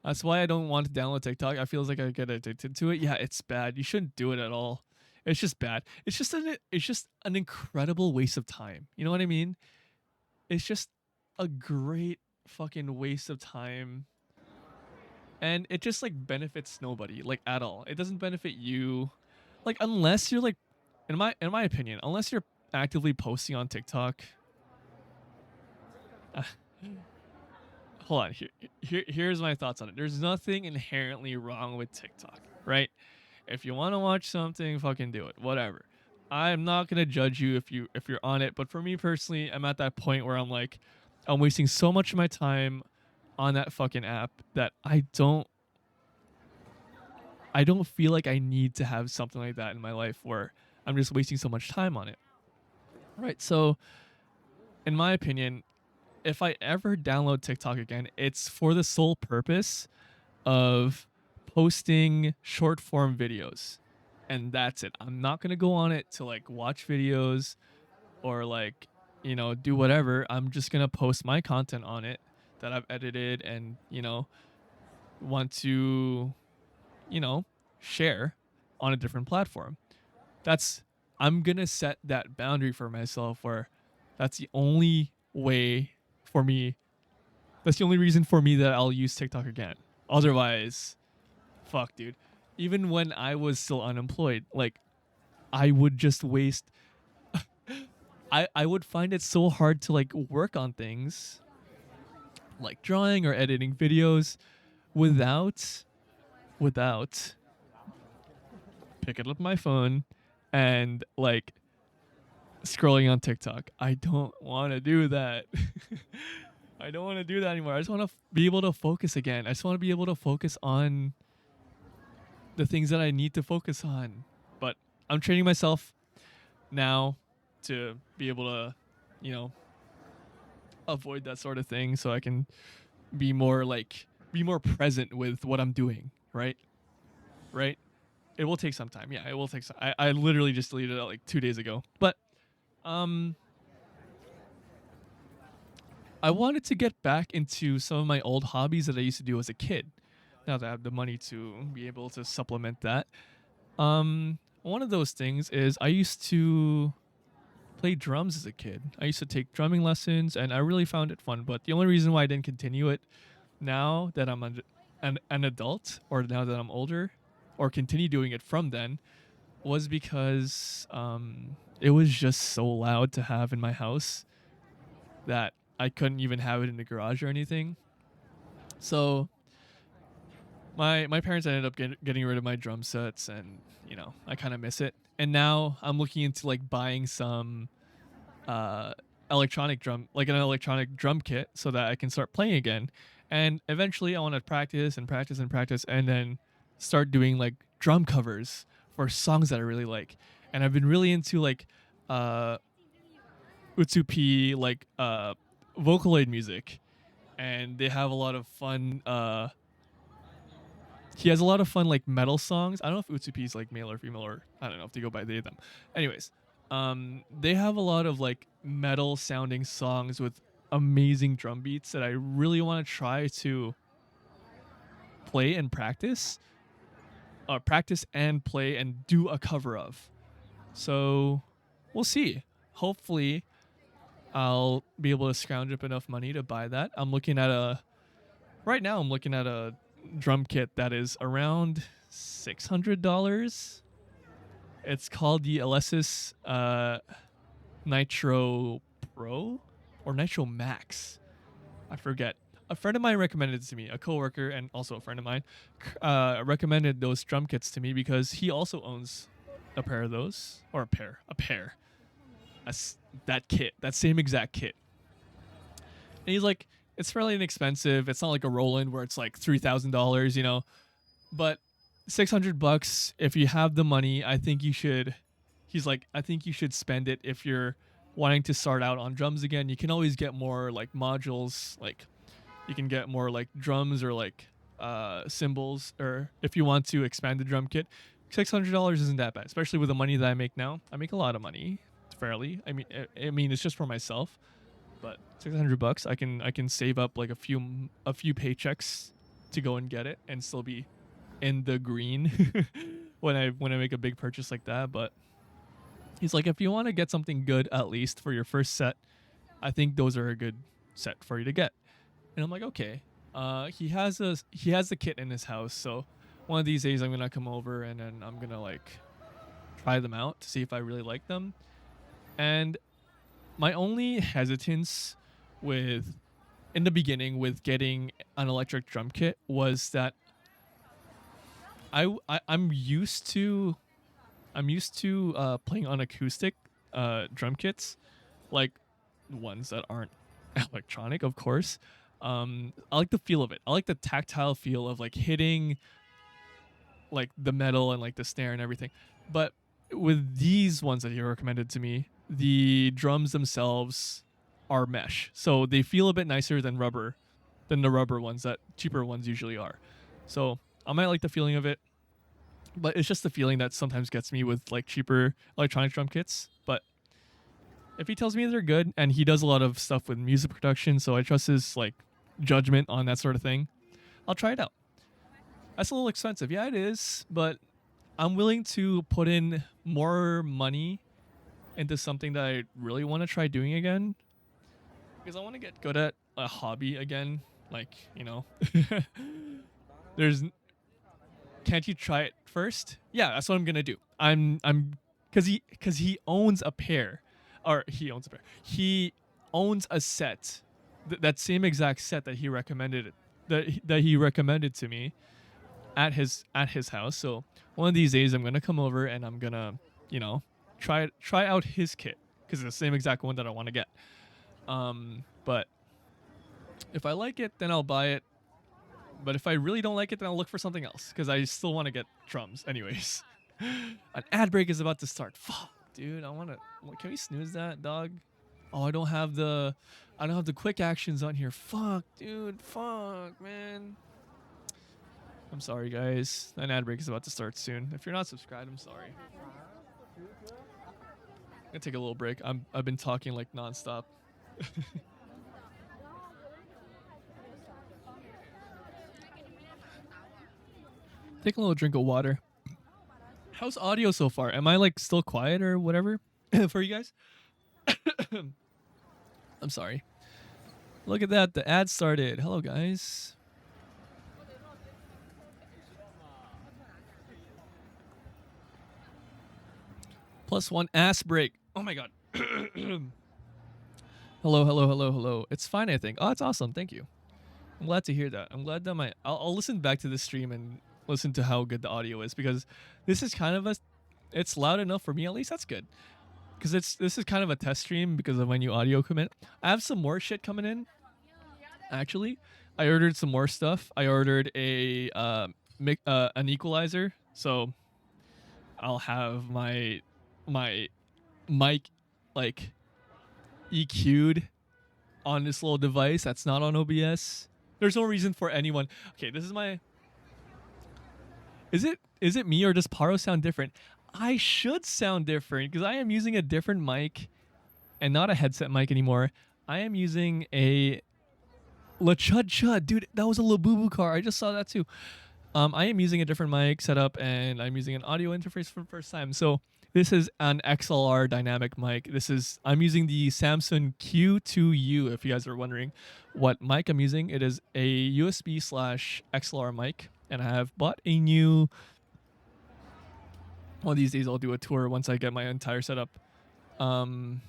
Speaker 1: that's why I don't want to download TikTok. I feel like I get addicted to it. Yeah, it's bad. You shouldn't do it at all. It's just bad. It's just an incredible waste of time. You know what I mean? It's just a great fucking waste of time, and it just like benefits nobody like at all. It doesn't benefit you, like unless you're like, in my opinion, unless you're actively posting on TikTok. hold on. Here's my thoughts on it. There's nothing inherently wrong with TikTok, right? If you want to watch something, fucking do it. Whatever. I'm not gonna judge you if you're on it, but for me personally, I'm at that point where I'm like, I'm wasting so much of my time on that fucking app that I don't feel like I need to have something like that in my life where I'm just wasting so much time on it. Right. So, in my opinion, if I ever download TikTok again, it's for the sole purpose of posting short form videos. And that's it. I'm not going to go on it to like watch videos or like, do whatever. I'm just going to post my content on it that I've edited and, want to, you know, share on a different platform. That's I'm going to set that boundary for myself where that's the only way for me. That's the only reason for me that I'll use TikTok again. Otherwise, fuck, dude. Even when I was still unemployed, like I would just waste I would find it so hard to like work on things like drawing or editing videos without picking up my phone and like scrolling on TikTok. I don't want to do that. I don't want to do that anymore. I just want to be able to focus again. I just want to be able to focus on the things that I need to focus on. But I'm training myself now to be able to, you know, avoid that sort of thing so I can be more present with what I'm doing, right? Right? It will take some time. Yeah, it will take some. I literally just deleted it like 2 days ago. But um I wanted to get back into some of my old hobbies that I used to do as a kid. Now that I have the money to be able to supplement that. One of those things is I used to play drums as a kid. I used to take drumming lessons and I really found it fun. But the only reason why I didn't continue it now that I'm an adult or now that I'm older or continue doing it from then was because it was just so loud to have in my house that I couldn't even have it in the garage or anything. So my parents ended up getting rid of my drum sets, and I kind of miss it. And now I'm looking into like buying some uh like an electronic drum kit so that I can start playing again. And eventually I want to practice and practice and practice and then start doing like drum covers for songs that I really like. And I've been really into like uh Utsupi like Vocaloid music, and they have a lot of fun he has a lot of fun like metal songs. I don't know if Utsupi is like male or female, or I don't know if they go by they them. Anyways, they have a lot of like metal sounding songs with amazing drum beats that I really want to try to play and practice and play and do a cover of. So we'll see. Hopefully, I'll be able to scrounge up enough money to buy that. Right now I'm looking at a drum kit that is around $600. It's called the Alesis Nitro Pro or Nitro Max. I forget. A friend of mine recommended it to me. A coworker and also a friend of mine recommended those drum kits to me because he also owns a pair of those, or a pair. That kit, that same exact kit. And he's like, it's fairly inexpensive. It's not like a Roland where it's like $3,000, but $600 if you have the money. I think you should. He's like, I think you should spend it if you're wanting to start out on drums again. You can always get more like modules, like you can get more like drums or like cymbals, or if you want to expand the drum kit. $600 isn't that bad, especially with the money that I make now. I make a lot of money, fairly. I mean, it's just for myself, but $600, I can save up like a few paychecks to go and get it and still be in the green when I make a big purchase like that. But he's like, if you want to get something good at least for your first set, I think those are a good set for you to get. And I'm like, okay. He has the kit in his house, so one of these days I'm gonna come over and then I'm gonna like try them out to see if I really like them. And my only hesitance with in the beginning with getting an electric drum kit was that I'm used to playing on acoustic drum kits, like ones that aren't electronic, of course. I like the feel of it. I like the tactile feel of like hitting like the metal and like the snare and everything. But with these ones that you recommended to me, the drums themselves are mesh, so they feel a bit nicer than the rubber ones that cheaper ones usually are. So I might like the feeling of it, but it's just the feeling that sometimes gets me with like cheaper electronic drum kits. But if he tells me they're good, and he does a lot of stuff with music production, so I trust his like judgment on that sort of thing, I'll try it out. That's a little expensive, yeah, it is, but I'm willing to put in more money into something that I really want to try doing again, because I want to get good at a hobby again. Like, there's can't you try it first? Yeah, that's what I'm gonna do. I'm because he owns a pair, or he owns a pair. He owns a set, that same exact set that he recommended that he recommended to me at his house. So one of these days I'm gonna come over and I'm gonna try out his kit, because it's the same exact one that I want to get. But if I like it, then I'll buy it. But if I really don't like it, then I'll look for something else, because I still want to get drums anyways. An ad break is about to start. Fuck, dude. Can we snooze that, dog? Oh, I don't have the quick actions on here. Fuck, dude. Fuck, man. I'm sorry, guys. An ad break is about to start soon. If you're not subscribed, I'm sorry. I'm gonna take a little break. I've been talking like nonstop. Take a little drink of water. How's audio so far? Am I like still quiet or whatever for you guys? I'm sorry. Look at that. The ad started. Hello, guys. +1 ass break. Oh my god. Hello, hello, hello, hello. It's fine, I think. Oh, that's awesome. Thank you. I'm glad to hear that. I'm glad that I'll listen back to this stream and listen to how good the audio is, because this is kind of it's loud enough for me at least. That's good. Because this is kind of a test stream because of my new audio equipment. I have some more shit coming in. Actually, I ordered some more stuff. I ordered an equalizer, so I'll have my mic like EQ'd on this little device that's not on OBS. There's no reason for anyone. Okay, this is my. Is it me, or does Paro sound different? I should sound different because I am using a different mic and not a headset mic anymore. I am using a La Chud Chud. Dude, that was a Labubu car. I just saw that too. I am using a different mic setup, and I'm using an audio interface for the first time. So this is an XLR dynamic mic. I'm using the Samsung Q2U, if you guys are wondering what mic I'm using. It is a USB/XLR mic, and I have bought a new. One of these days I'll do a tour once I get my entire setup going.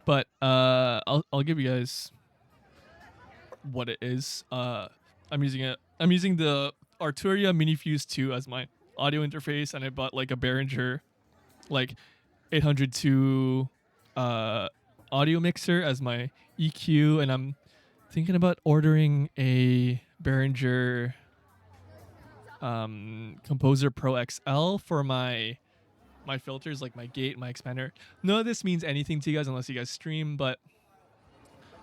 Speaker 1: But I'll give you guys what it is. I'm using the Arturia MiniFuse 2 as my audio interface, and I bought like a Behringer like 802 audio mixer as my EQ, and I'm thinking about ordering a Behringer Composer Pro XL for my filters, like my gate, my expander. None of this means anything to you guys unless you guys stream, but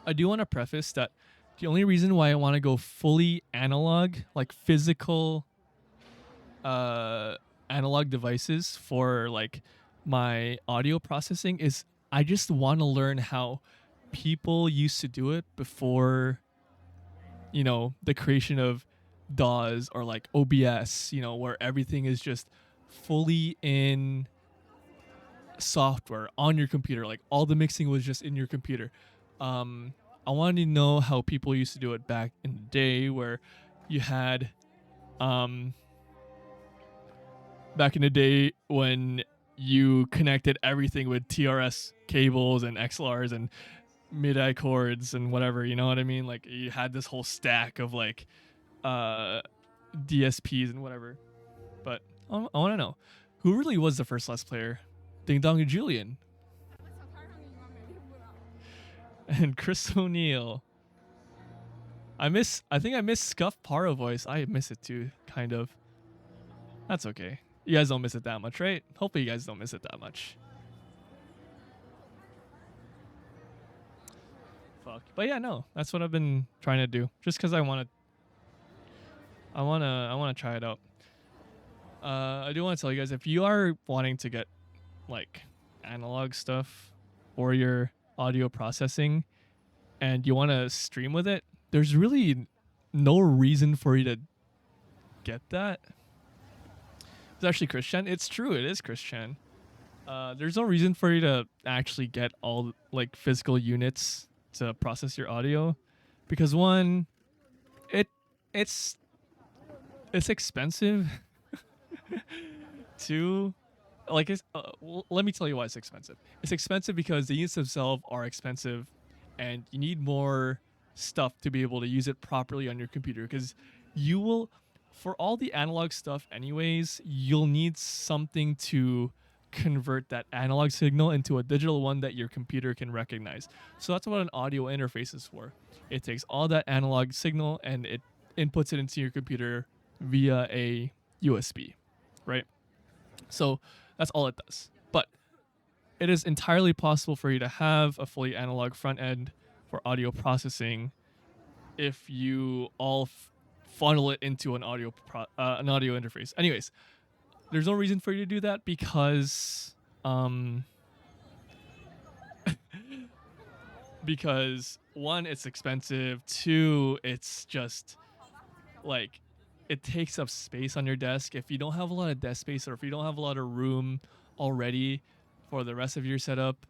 Speaker 1: I do want to preface that the only reason why I want to go fully analog, like physical analog devices for like my audio processing, is I just want to learn how people used to do it before, the creation of DAWs or like OBS, where everything is just fully in software on your computer. Like all the mixing was just in your computer. I wanted to know how people used to do it back in the day, where you had back in the day when you connected everything with TRS cables and XLRs, and MIDI chords and whatever, you know what I mean? Like you had this whole stack of like uh DSPs and whatever. But I want to know, who really was the first Let's Player? Ding Dong Julian and Chris O'Neill. I think I miss Scuff Paro voice. I miss it too, kind of. That's okay. You guys don't miss it that much, right? Hopefully you guys don't miss it that much. Fuck. But yeah, no, that's what I've been trying to do. Just because I wanna try it out. I do want to tell you guys, if you are wanting to get like analog stuff for your audio processing and you want to stream with it, there's really no reason for you to get that. It's actually Christian. It's true. It is Christian. There's no reason for you to actually get all like physical units to process your audio, because one, it's expensive. Two, like let me tell you why it's expensive. It's expensive because the units themselves are expensive, and you need more stuff to be able to use it properly on your computer. Because you will, for all the analog stuff, anyways, you'll need something to convert that analog signal into a digital one that your computer can recognize. So that's what an audio interface is for. It takes all that analog signal and it inputs it into your computer via a USB, right? So that's all it does. But it is entirely possible for you to have a fully analog front end for audio processing if you all funnel it into an audio interface. Anyways, there's no reason for you to do that because because one, it's expensive. Two, it's just like it takes up space on your desk. If you don't have a lot of desk space, or if you don't have a lot of room already for the rest of your setup,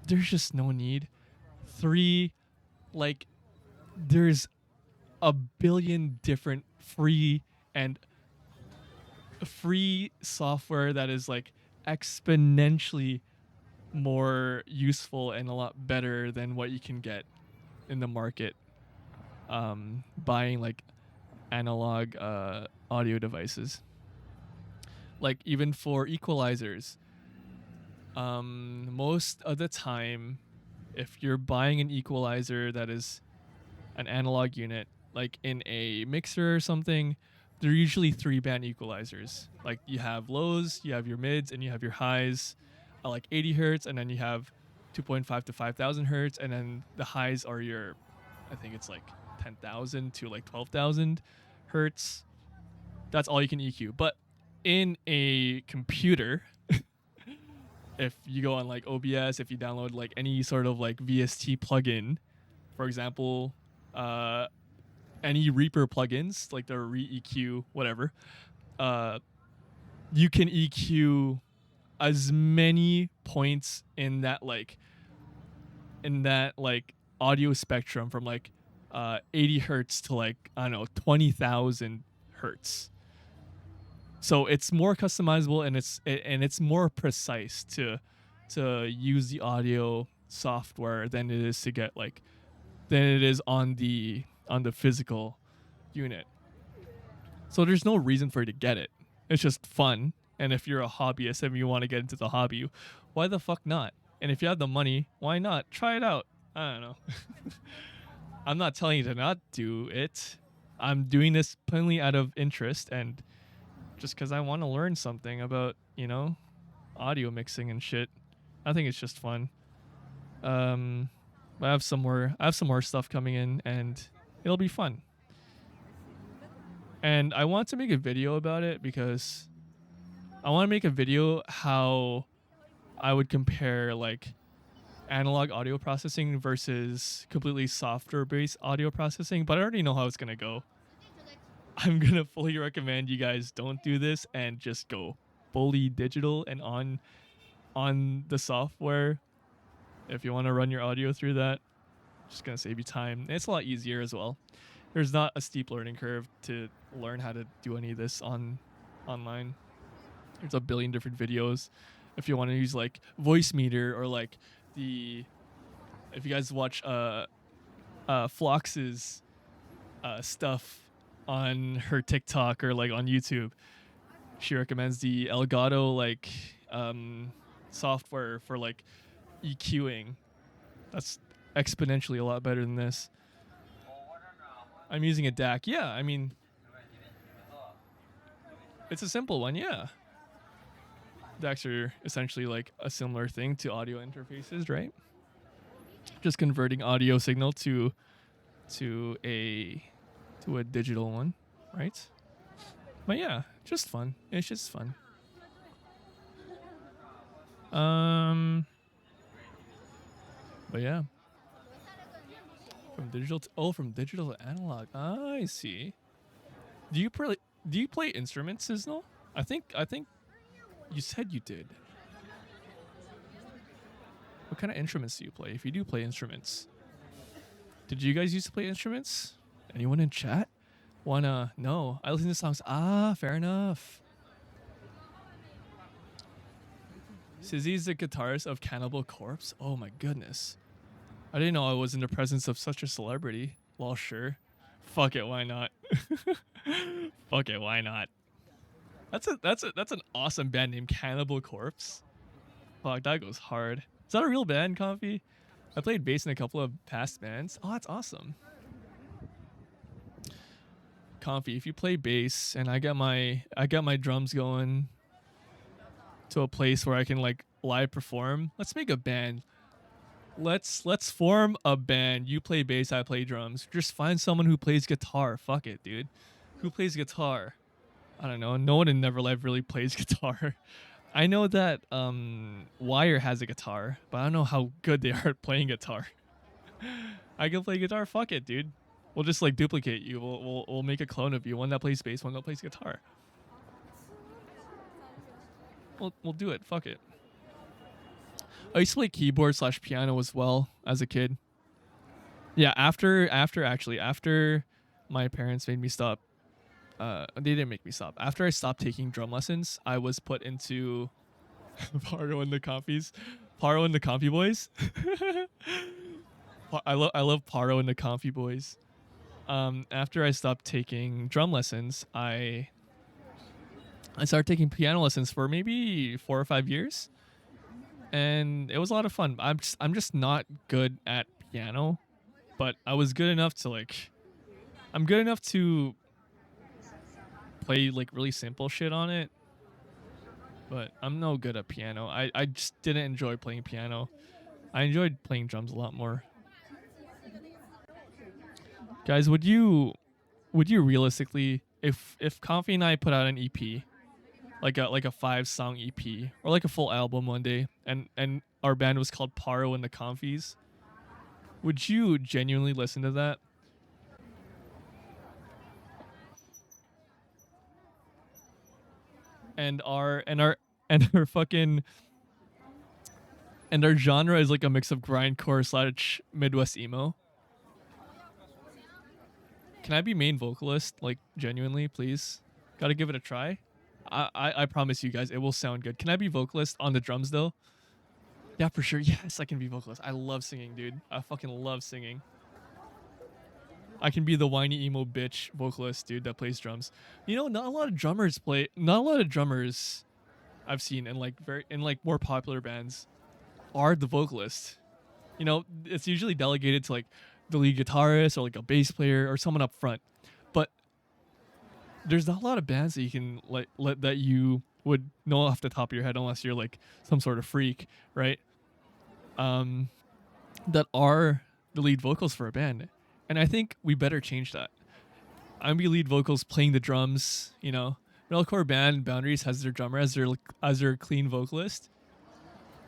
Speaker 1: there's just no need. Three, like there's a billion different free software that is like exponentially more useful and a lot better than what you can get in the market buying like analog audio devices. Like even for equalizers, most of the time, if you're buying an equalizer that is an analog unit, like in a mixer or something, they're usually 3-band equalizers. Like you have lows, you have your mids, and you have your highs, like 80 hertz, and then you have 2.5 to 5,000 hertz, and then the highs are your, I think it's like 10,000 to like 12,000 hertz. That's all you can EQ. But in a computer, if you go on like OBS, if you download like any sort of like VST plugin, for example, any Reaper plugins, like the Re-EQ, whatever, you can EQ as many points in that audio spectrum from like 80 hertz to like, I don't know, 20,000 hertz. So it's more customizable and it's more precise to use the audio software than it is to get like than it is on the physical unit. So there's no reason for you to get it. It's just fun. And if you're a hobbyist and you want to get into the hobby, why the fuck not? And if you have the money, why not? Try it out. I don't know. I'm not telling you to not do it. I'm doing this plainly out of interest and just because I want to learn something about, audio mixing and shit. I think it's just fun. But I have some more stuff coming in and it'll be fun. And I want to make a video about it because I want to make a video how I would compare like analog audio processing versus completely software based audio processing, but I already know how it's going to go. I'm going to fully recommend you guys don't do this and just go fully digital and on the software. If you want to run your audio through that, just going to save you time. And it's a lot easier as well. There's not a steep learning curve to learn how to do any of this online. There's a billion different videos. If you want to use like Voice Meter or like the if you guys watch Flox's stuff on her TikTok or like on YouTube, she recommends the Elgato like software for like EQing. That's exponentially a lot better than this. I'm using a DAC. Yeah, I mean, it's a simple one. Yeah, DACs are essentially like a similar thing to audio interfaces, right? Just converting audio signal to a digital one, right? But yeah, just fun. It's just fun. But yeah, from digital to from digital to analog. I see. Do you play instruments, Siznal? I think you said you did. What kind of instruments do you play? If you do play instruments, did you guys used to play instruments? Anyone in chat wanna? No, I listen to songs. Ah, fair enough. Sizzy's the guitarist of Cannibal Corpse. Oh my goodness, I didn't know I was in the presence of such a celebrity. Well, sure. Fuck it, why not? Fuck it, why not? That's an awesome band name, Cannibal Corpse. Fuck, that goes hard. Is that a real band, Coffee? I played bass in a couple of past bands. Oh, that's awesome. Comfy, if you play bass and I got my drums going to a place where I can like live perform, let's make a band. Let's form a band. You play bass, I play drums. Just find someone who plays guitar. Fuck it, dude. Who plays guitar? I don't know. No one in Neverlife really plays guitar. I know that Wire has a guitar, but I don't know how good they are at playing guitar. I can play guitar. Fuck it, dude. We'll just like duplicate you. We'll make a clone of you. One that plays bass, one that plays guitar. We'll do it. Fuck it. I used to play keyboard / piano as well as a kid. Yeah, after my parents made me stop. They didn't make me stop. After I stopped taking drum lessons, I was put into Paro and the Comfies. Paro and the Comfy Boys. I love Paro and the Comfy Boys. After I stopped taking drum lessons, I started taking piano lessons for maybe 4 or 5 years, and it was a lot of fun. I'm just not good at piano, but I was good enough to like. I'm good enough to play like really simple shit on it, but I'm no good at piano. I just didn't enjoy playing piano. I enjoyed playing drums a lot more. Guys, would you realistically, if Comfy and I put out an EP, like a 5-song EP or like a full album one day, and our band was called Paro and the Comfies, would you genuinely listen to that? And our fucking and our genre is like a mix of grindcore / Midwest emo. Can I be main vocalist? Like genuinely, please. Gotta give it a try. I promise you guys, it will sound good. Can I be vocalist on the drums though? Yeah, for sure. Yes, I can be vocalist. I love singing, dude. I fucking love singing. I can be the whiny emo bitch vocalist, dude, that plays drums. You know, not a lot of drummers I've seen in like more popular bands are the vocalist. You know, it's usually delegated to like the lead guitarist or like a bass player or someone up front. But there's not a lot of bands that you can let that you would know off the top of your head unless you're like some sort of freak, right? That are the lead vocals for a band. And I think we better change that. I'm be lead vocals playing the drums, you know. Metalcore band Boundaries has their drummer as their clean vocalist.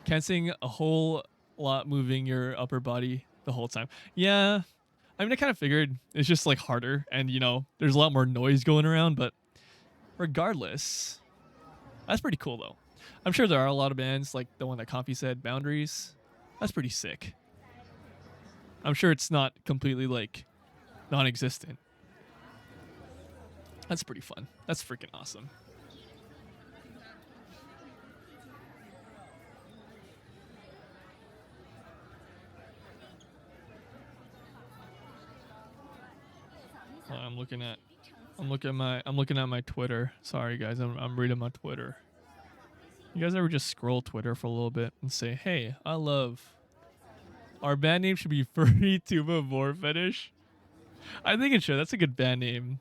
Speaker 1: Can't sing a whole lot moving your upper body the whole time. Yeah. I mean, I kind of figured it's just like harder and, you know, there's a lot more noise going around, but regardless, that's pretty cool though. I'm sure there are a lot of bands like the one that Comfy said, Boundaries. That's pretty sick. I'm sure it's not completely like non-existent. That's pretty fun. That's freaking awesome. I'm looking at my Twitter. Sorry guys, I'm reading my Twitter. You guys ever just scroll Twitter for a little bit and say, "Hey, I love our band name should be Furry Tuba Vor Fetish"? I think it should. That's a good band name.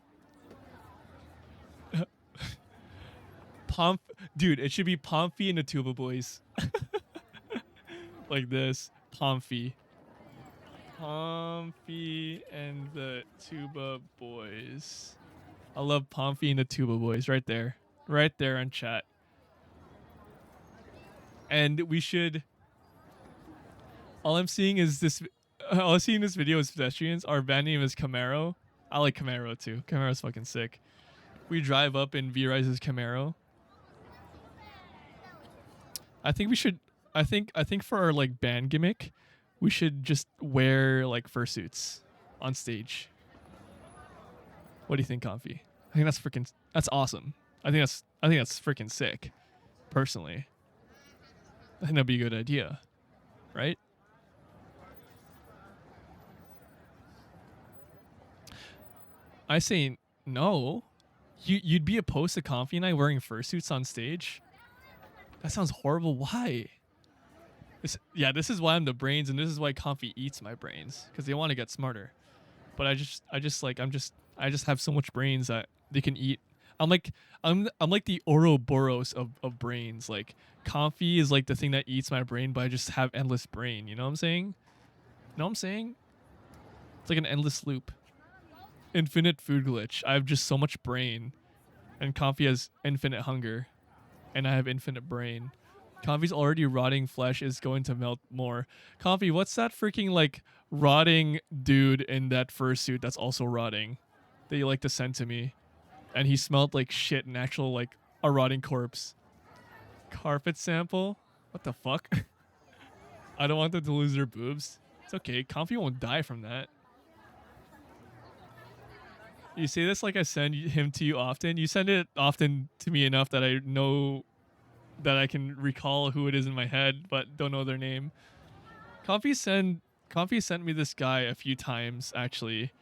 Speaker 1: Dude, it should be Pomfy and the Tuba Boys. Like this, Pomfy. Pomfy and the Tuba Boys. I love Pomfy and the Tuba Boys right there. Right there in chat. And we should... All I'm seeing is this... All I'm seeing in this video is pedestrians. Our band name is Camaro. I like Camaro too. Camaro's fucking sick. We drive up in V-Rise's Camaro. I think we should... I think for our like band gimmick, we should just wear like fursuits on stage. What do you think, Comfy? I think that's awesome. I think that's freaking sick. Personally, I think that'd be a good idea, right? I say no. You'd be opposed to Comfy and I wearing fursuits on stage? That sounds horrible. Why? This is why I'm the brains, and this is why Comfy eats my brains, because they want to get smarter. But I just have so much brains that they can eat. I'm like the Ouroboros of brains. Like Comfy is like the thing that eats my brain, but I just have endless brain. You know what I'm saying? Know what I'm saying? It's like an endless loop. Infinite food glitch. I have just so much brain, and Comfy has infinite hunger, and I have infinite brain. Comfy's already rotting flesh is going to melt more. Comfy, what's that freaking like rotting dude in that fursuit that's also rotting that you like to send to me? And he smelled like shit, an actual like a rotting corpse. Carpet sample? What the fuck? I don't want them to lose their boobs. It's okay. Comfy won't die from that. You say this like I send him to you often. You send it often to me enough that I know that I can recall who it is in my head, but don't know their name. Comfy sent me this guy a few times actually,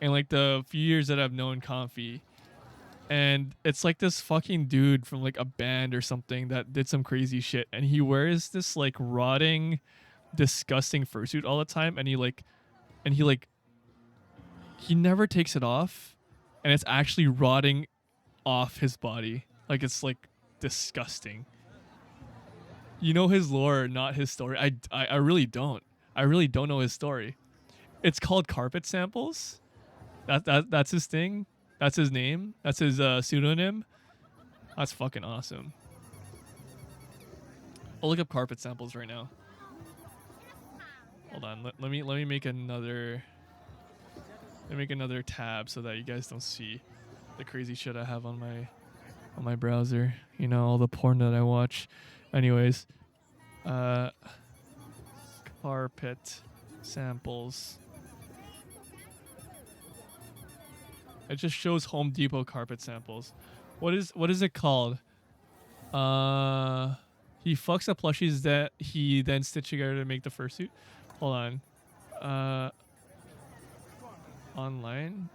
Speaker 1: in like the few years that I've known Comfy, and it's like this fucking dude from like a band or something that did some crazy shit, and he wears this like rotting, disgusting fursuit all the time, and he never takes it off, and it's actually rotting off his body. Like it's like disgusting. You know his lore, not his story. I really don't. I really don't know his story. It's called Carpet Samples. That's his thing. That's his name. That's his pseudonym. That's fucking awesome. I'll look up Carpet Samples right now. Hold on. Let me make another. Let me make another tab so that you guys don't see the crazy shit I have on my browser. You know, all the porn that I watch. Anyways, Carpet Samples. It just shows Home Depot carpet samples. What is it called? He fucks the plushies that he then stitched together to make the fursuit. Hold on. Online.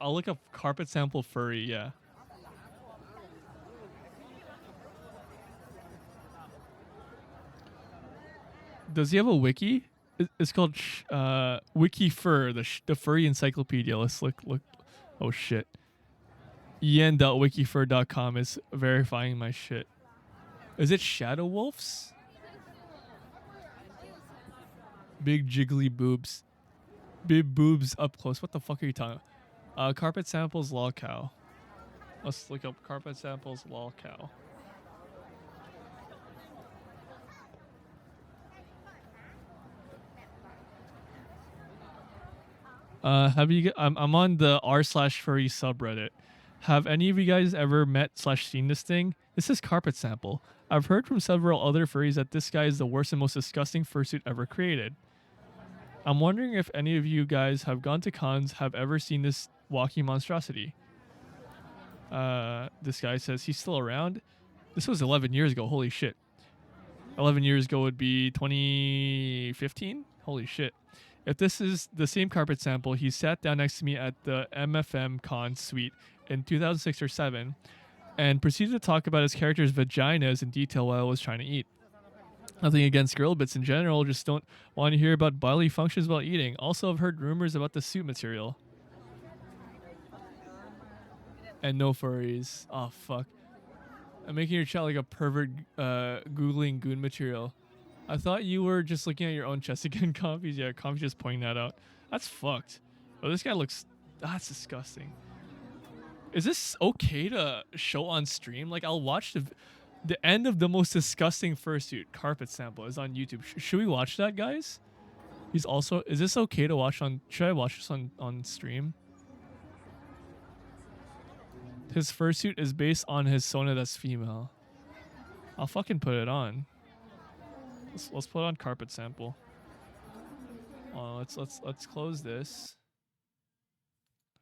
Speaker 1: I'll look up carpet sample furry. Yeah. Does he have a wiki? It's called Wiki Fur, the furry encyclopedia. Let's look. Oh shit. yen.wikifur.com is verifying my shit. Is it Shadow Wolves? Big jiggly boobs. Big boobs up close. What the fuck are you talking about? Carpet samples lolcow. Let's look up carpet samples lolcow. I'm on the r/furry subreddit. Have any of you guys ever met/seen this thing? This is Carpet Sample. I've heard from several other furries that this guy is the worst and most disgusting fursuit ever created. I'm wondering if any of you guys have gone to cons, have ever seen this walking monstrosity. This guy says he's still around. This was 11 years ago. Holy shit. 11 years ago would be 2015? Holy shit. If this is the same carpet sample, he sat down next to me at the MFM Con suite in 2006 or 7 and proceeded to talk about his character's vaginas in detail while I was trying to eat. Nothing against girl bits in general, just don't want to hear about bodily functions while eating. Also, I've heard rumors about the suit material. And no furries. Oh, fuck. I'm making your chat like a pervert Googling goon material. I thought you were just looking at your own chest again, Comfy's. Yeah, Comfy's just pointing that out. That's fucked. Oh, this guy looks... That's disgusting. Is this okay to show on stream? Like, I'll watch the end of the most disgusting fursuit carpet sample is on YouTube. Should we watch that, guys? He's also... Is this okay to watch on... Should I watch this on stream? His fursuit is based on his Sona that's female. I'll fucking put it on. Let's put on carpet sample. Let's close this.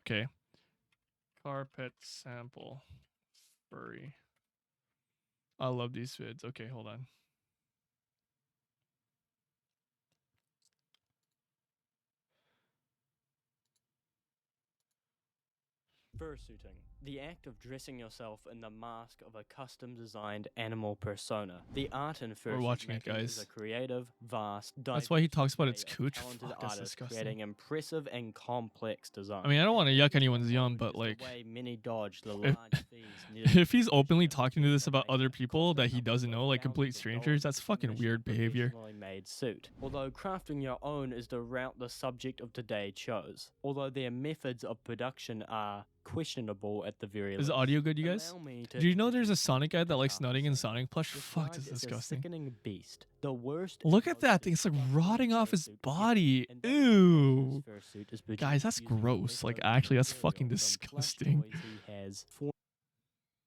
Speaker 1: Okay. Carpet sample. Furry. I love these vids. Okay, hold on.
Speaker 2: Fursuiting. The act of dressing yourself in the mask of a custom-designed animal persona. The art in fursuit
Speaker 1: watching it,
Speaker 2: making
Speaker 1: guys.
Speaker 2: is a creative, vast,
Speaker 1: That's why he talks about its
Speaker 2: diverse
Speaker 1: cooch.
Speaker 2: talented
Speaker 1: Fuck, that's
Speaker 2: artists
Speaker 1: disgusting.
Speaker 2: creating impressive and complex designs.
Speaker 1: I mean, I don't want to yuck anyone's yum, but
Speaker 2: The
Speaker 1: like,
Speaker 2: way many dodge the
Speaker 1: if-
Speaker 2: large fees needed
Speaker 1: if he's
Speaker 2: to
Speaker 1: openly
Speaker 2: produce
Speaker 1: talking to this
Speaker 2: something
Speaker 1: about other
Speaker 2: like
Speaker 1: people that he
Speaker 2: costing
Speaker 1: doesn't know, like complete
Speaker 2: thousands of
Speaker 1: strangers,
Speaker 2: dollars
Speaker 1: that's
Speaker 2: to
Speaker 1: fucking
Speaker 2: finish a
Speaker 1: weird behavior.
Speaker 2: professionally made suit. Although crafting your own is the route the subject of today chose. Although their methods of production are questionable at the very least.
Speaker 1: Is the audio good, you guys?
Speaker 2: Allow me to
Speaker 1: Do you know there's a
Speaker 2: introduce
Speaker 1: Sonic guy that likes
Speaker 2: Carpet
Speaker 1: nutting in
Speaker 2: Sample.
Speaker 1: Sonic plush? Fuck, that's
Speaker 2: Described as a
Speaker 1: disgusting.
Speaker 2: sickening beast. The worst and
Speaker 1: Look at
Speaker 2: most
Speaker 1: that thing. It's like
Speaker 2: destructive
Speaker 1: rotting off his
Speaker 2: fursuit yet.
Speaker 1: body.
Speaker 2: And that
Speaker 1: Ew.
Speaker 2: fursuit is produced
Speaker 1: Guys, that's
Speaker 2: using
Speaker 1: gross. Like,
Speaker 2: leftover
Speaker 1: actually, that's
Speaker 2: material
Speaker 1: fucking
Speaker 2: from plush
Speaker 1: disgusting.
Speaker 2: toys he has for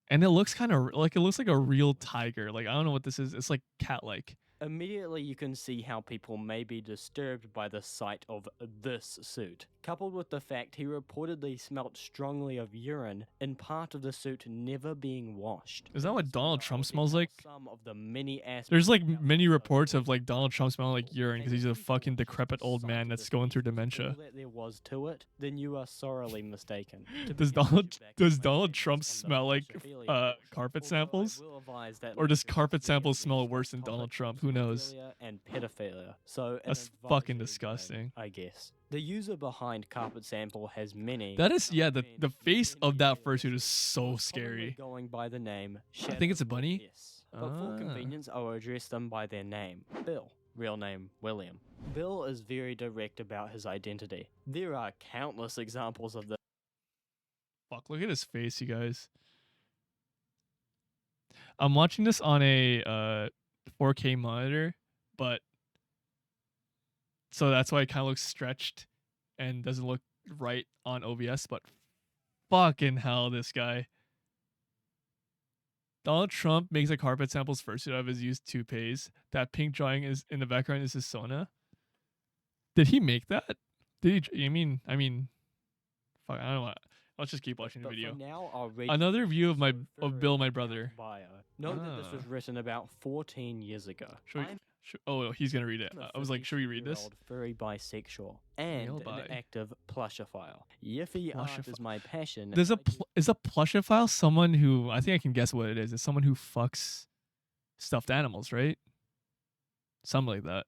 Speaker 1: And it looks kind of like, it looks like a real tiger. Like, I don't know what this is. It's like cat-like.
Speaker 2: Immediately you can see how people may be disturbed by the sight of this suit, coupled with the fact he reportedly smelt strongly of urine in part of the suit never being washed.
Speaker 1: Is that what Donald Trump smells like?
Speaker 2: Some of the many aspects
Speaker 1: There's like
Speaker 2: about
Speaker 1: many
Speaker 2: this
Speaker 1: reports
Speaker 2: photo
Speaker 1: of like Donald Trump smelling like urine because he's a
Speaker 2: and if you
Speaker 1: fucking
Speaker 2: thought just
Speaker 1: decrepit
Speaker 2: the
Speaker 1: old
Speaker 2: sight
Speaker 1: man
Speaker 2: of
Speaker 1: that's
Speaker 2: this
Speaker 1: going through
Speaker 2: beast was
Speaker 1: dementia.
Speaker 2: all that there was to it, then you are sorely mistaken. To
Speaker 1: Does
Speaker 2: begin
Speaker 1: Donald
Speaker 2: with, back
Speaker 1: does
Speaker 2: in my
Speaker 1: Donald
Speaker 2: statements
Speaker 1: Trump
Speaker 2: on the
Speaker 1: smell like
Speaker 2: plushophilia culture,
Speaker 1: carpet
Speaker 2: although I
Speaker 1: samples?
Speaker 2: will advise that
Speaker 1: Or does
Speaker 2: later
Speaker 1: carpet
Speaker 2: this video
Speaker 1: samples smell
Speaker 2: deals with
Speaker 1: worse than Donald
Speaker 2: topics
Speaker 1: Trump?
Speaker 2: of
Speaker 1: Who knows?
Speaker 2: zoophilia and pedophilia. So an
Speaker 1: That's
Speaker 2: advisory
Speaker 1: fucking
Speaker 2: game,
Speaker 1: disgusting.
Speaker 2: I guess. The user behind Carpet Sample has many.
Speaker 1: That is, yeah, the
Speaker 2: many
Speaker 1: face of that fursuit
Speaker 2: aliases,
Speaker 1: is so
Speaker 2: most commonly
Speaker 1: scary.
Speaker 2: Going by the name
Speaker 1: I think it's a
Speaker 2: Shadow
Speaker 1: bunny.
Speaker 2: S. But for
Speaker 1: Ah.
Speaker 2: convenience, I will address them by their name. Bill. Real name William. Bill is very direct about his identity. There are countless examples of this.
Speaker 1: Fuck, look at his face, you guys. I'm watching this on a 4K monitor, but so that's why it kind of looks stretched and doesn't look right on OBS, but fucking hell, this guy. Donald Trump makes a carpet samples fursuit out of his used toupees. That pink drawing is in the background is his Sona. Did he make that? Did he? I mean, fuck, I don't know. Let's just keep watching the
Speaker 2: But
Speaker 1: video.
Speaker 2: for now, I'll read
Speaker 1: Another view of
Speaker 2: some furry
Speaker 1: Bill, my
Speaker 2: account
Speaker 1: brother.
Speaker 2: Bio. Note that this was
Speaker 1: Ah.
Speaker 2: written about 14 years ago.
Speaker 1: Oh, he's gonna read it.
Speaker 2: I'm a
Speaker 1: I was like, should we read this?
Speaker 2: 52-year-old furry bisexual and
Speaker 1: Male
Speaker 2: an
Speaker 1: bi.
Speaker 2: active plushophile. Yiffy art is
Speaker 1: Plushophile.
Speaker 2: my passion.
Speaker 1: There's a
Speaker 2: and I do-
Speaker 1: is a plushophile someone who I think I can guess what it is. It's someone who fucks stuffed animals, right? Something like that.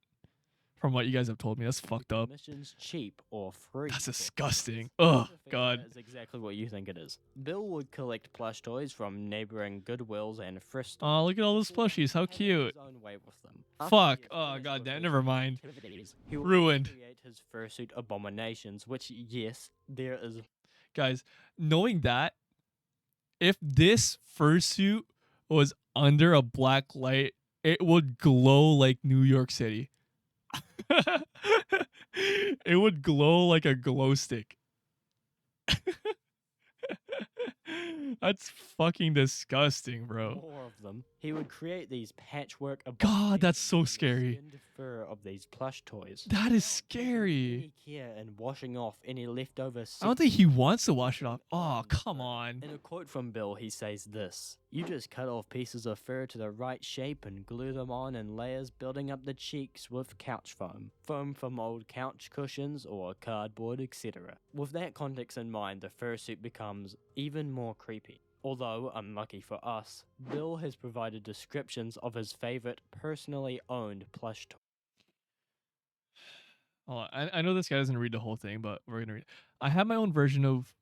Speaker 1: From what you guys have told me, that's fucked up.
Speaker 2: Commissions cheap or free.
Speaker 1: That's
Speaker 2: for
Speaker 1: disgusting.
Speaker 2: collectors.
Speaker 1: Oh
Speaker 2: Pedophilia
Speaker 1: god.
Speaker 2: is exactly what you think it is. Bill would collect plush toys from neighboring Goodwills and Frisk.
Speaker 1: Oh, look at all those plushies. How cute.
Speaker 2: His own way with them.
Speaker 1: Fuck.
Speaker 2: After he had
Speaker 1: Oh
Speaker 2: finished
Speaker 1: god
Speaker 2: with
Speaker 1: damn.
Speaker 2: his
Speaker 1: Never mind.
Speaker 2: activities, he would
Speaker 1: Ruined.
Speaker 2: create his fursuit abominations, which yes, there is.
Speaker 1: Guys, knowing that if this fursuit was under a black light, it would glow like New York City. It would glow like a glow stick. That's fucking disgusting, bro.
Speaker 2: More of of them, he would create these patchwork
Speaker 1: God, that's
Speaker 2: abominations
Speaker 1: so
Speaker 2: from the
Speaker 1: scary.
Speaker 2: skinned fur of these plush toys.
Speaker 1: That is
Speaker 2: Without taking
Speaker 1: scary.
Speaker 2: Any care in washing off any leftover.
Speaker 1: I don't think he
Speaker 2: sick
Speaker 1: wants to
Speaker 2: fur
Speaker 1: wash it
Speaker 2: and
Speaker 1: off. Oh,
Speaker 2: iron the
Speaker 1: come
Speaker 2: fur.
Speaker 1: on.
Speaker 2: In a quote from Bill, he says this: "You just cut off pieces of fur to the right shape and glue them on in layers, building up the cheeks with couch foam. Foam from old couch cushions or cardboard, etc." With that context in mind, the fursuit becomes even more creepy. Although, unlucky for us, Bill has provided descriptions of his favorite personally owned plush toy.
Speaker 1: Hold on. I know this guy doesn't read the whole thing, but we're gonna read. I have my own version of.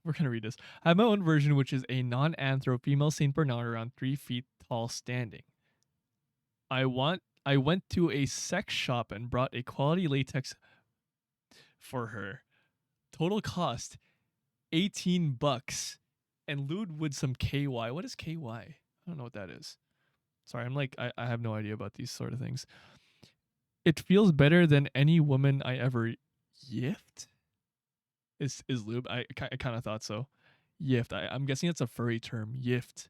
Speaker 1: We're gonna read this. I have my own version, which is a non-anthro female Saint Bernard around 3 feet tall, standing. I went to a sex shop and brought a quality latex for her. Total cost $18 and lewd with some KY. What is KY? I don't know what that is. Sorry, I'm like I have no idea about these sort of things. It feels better than any woman I ever yiffed. Is lube? I kind of thought so. Yiffed. I'm guessing it's a furry term. Yiffed.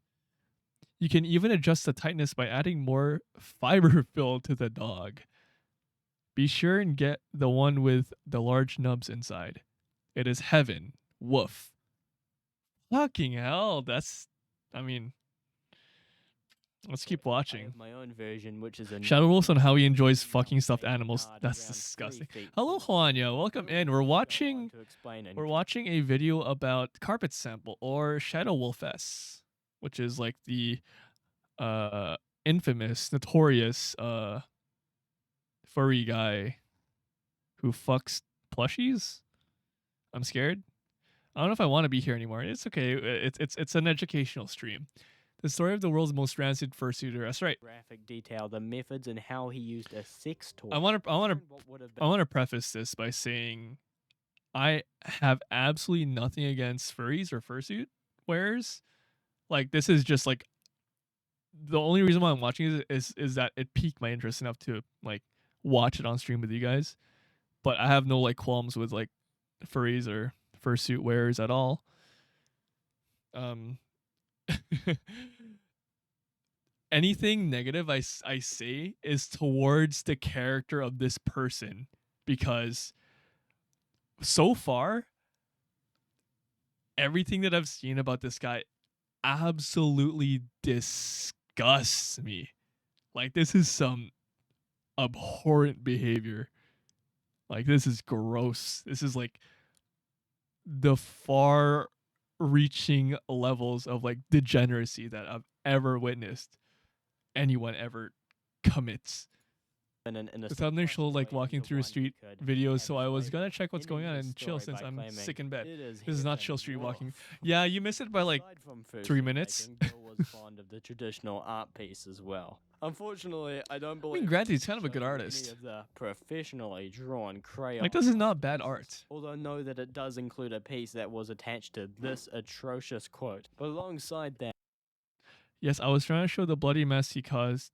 Speaker 1: You can even adjust the tightness by adding more fiber fill to the dog. Be sure and get the one with the large nubs inside. It is heaven. Woof. Fucking hell. I mean, let's keep
Speaker 2: I
Speaker 1: watching.
Speaker 2: have my own version, which is a
Speaker 1: Shadow Wolf's on how he enjoys fucking stuffed
Speaker 2: Saint
Speaker 1: animals.
Speaker 2: Bernard
Speaker 1: That's
Speaker 2: around 3
Speaker 1: disgusting.
Speaker 2: feet
Speaker 1: Hello,
Speaker 2: tall.
Speaker 1: Juanya. Welcome in. We're watching a video about Carpet Sample or Shadow Wolf S, which is like the infamous, notorious furry guy who fucks plushies. I'm scared. I don't know if I want to be here anymore. It's okay. It's an educational stream. The story of the world's most rancid fursuiter. That's right.
Speaker 2: Graphic detail the methods and how he used a sex toy.
Speaker 1: I want to
Speaker 2: Learn what would have been
Speaker 1: preface this by saying I have absolutely nothing against furries or fursuit wearers. Like, this is just like the only reason why I'm watching it is that it piqued my interest enough to like watch it on stream with you guys. But I have no like qualms with like furries or fursuit wearers at all. Anything negative I say is towards the character of this person, because so far everything that I've seen about this guy absolutely disgusts me. Like, this is some abhorrent behavior. Like, this is gross. This is like the far reaching levels of like degeneracy that I've ever witnessed anyone ever commits. The thumbnail showed like walking through a street videos, so I was gonna check what's going on and chill since I'm sick in bed. This is not chill street walking. Yeah, you missed it by like 3 minutes.
Speaker 2: Bill was fond of the traditional art piece as well. Unfortunately, I don't believe.
Speaker 1: granted, he's kind of a good
Speaker 2: any
Speaker 1: artist.
Speaker 2: of the professionally drawn crayons.
Speaker 1: Like, this is not bad art.
Speaker 2: Although know that it does include a piece that was attached to this atrocious quote. But alongside that,
Speaker 1: Yes, I was trying to show the bloody mess he caused.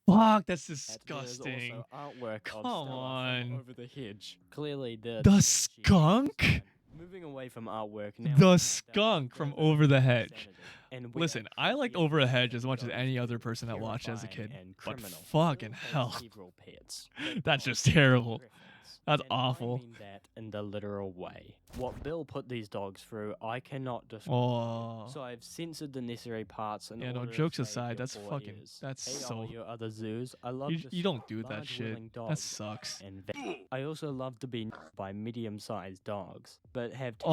Speaker 1: Fuck, that's
Speaker 2: there's
Speaker 1: disgusting.
Speaker 2: also artwork
Speaker 1: Come
Speaker 2: of Stella from
Speaker 1: on.
Speaker 2: Over the Hedge. Clearly, the
Speaker 1: The
Speaker 2: Da Vinci
Speaker 1: skunk?
Speaker 2: Code. Moving away from artwork now.
Speaker 1: The
Speaker 2: we have
Speaker 1: skunk from
Speaker 2: further
Speaker 1: Over the Hedge.
Speaker 2: insanity. And we
Speaker 1: Listen,
Speaker 2: are
Speaker 1: I liked
Speaker 2: clearly
Speaker 1: Over the Hedge as
Speaker 2: seeing
Speaker 1: much as
Speaker 2: those
Speaker 1: any other
Speaker 2: who
Speaker 1: person that watched as a
Speaker 2: terrifying
Speaker 1: kid,
Speaker 2: and
Speaker 1: but
Speaker 2: criminal.
Speaker 1: fucking
Speaker 2: Bill has
Speaker 1: hell.
Speaker 2: several pets, but
Speaker 1: That's
Speaker 2: dogs
Speaker 1: just
Speaker 2: are
Speaker 1: terrible.
Speaker 2: preference.
Speaker 1: That's
Speaker 2: And
Speaker 1: awful.
Speaker 2: I mean that in the literal way. What Bill put these dogs through, I cannot describe.
Speaker 1: Oh.
Speaker 2: So I've censored the necessary parts. In
Speaker 1: Yeah, no,
Speaker 2: order to
Speaker 1: jokes
Speaker 2: save
Speaker 1: aside,
Speaker 2: your
Speaker 1: that's
Speaker 2: poor
Speaker 1: fucking-
Speaker 2: ears.
Speaker 1: that's
Speaker 2: Hey,
Speaker 1: so-
Speaker 2: all you other zoos, I love to
Speaker 1: You don't
Speaker 2: see
Speaker 1: do that
Speaker 2: large
Speaker 1: shit.
Speaker 2: willing
Speaker 1: That
Speaker 2: dogs
Speaker 1: sucks.
Speaker 2: and I also love to be by medium-sized dogs, but have
Speaker 1: Oh.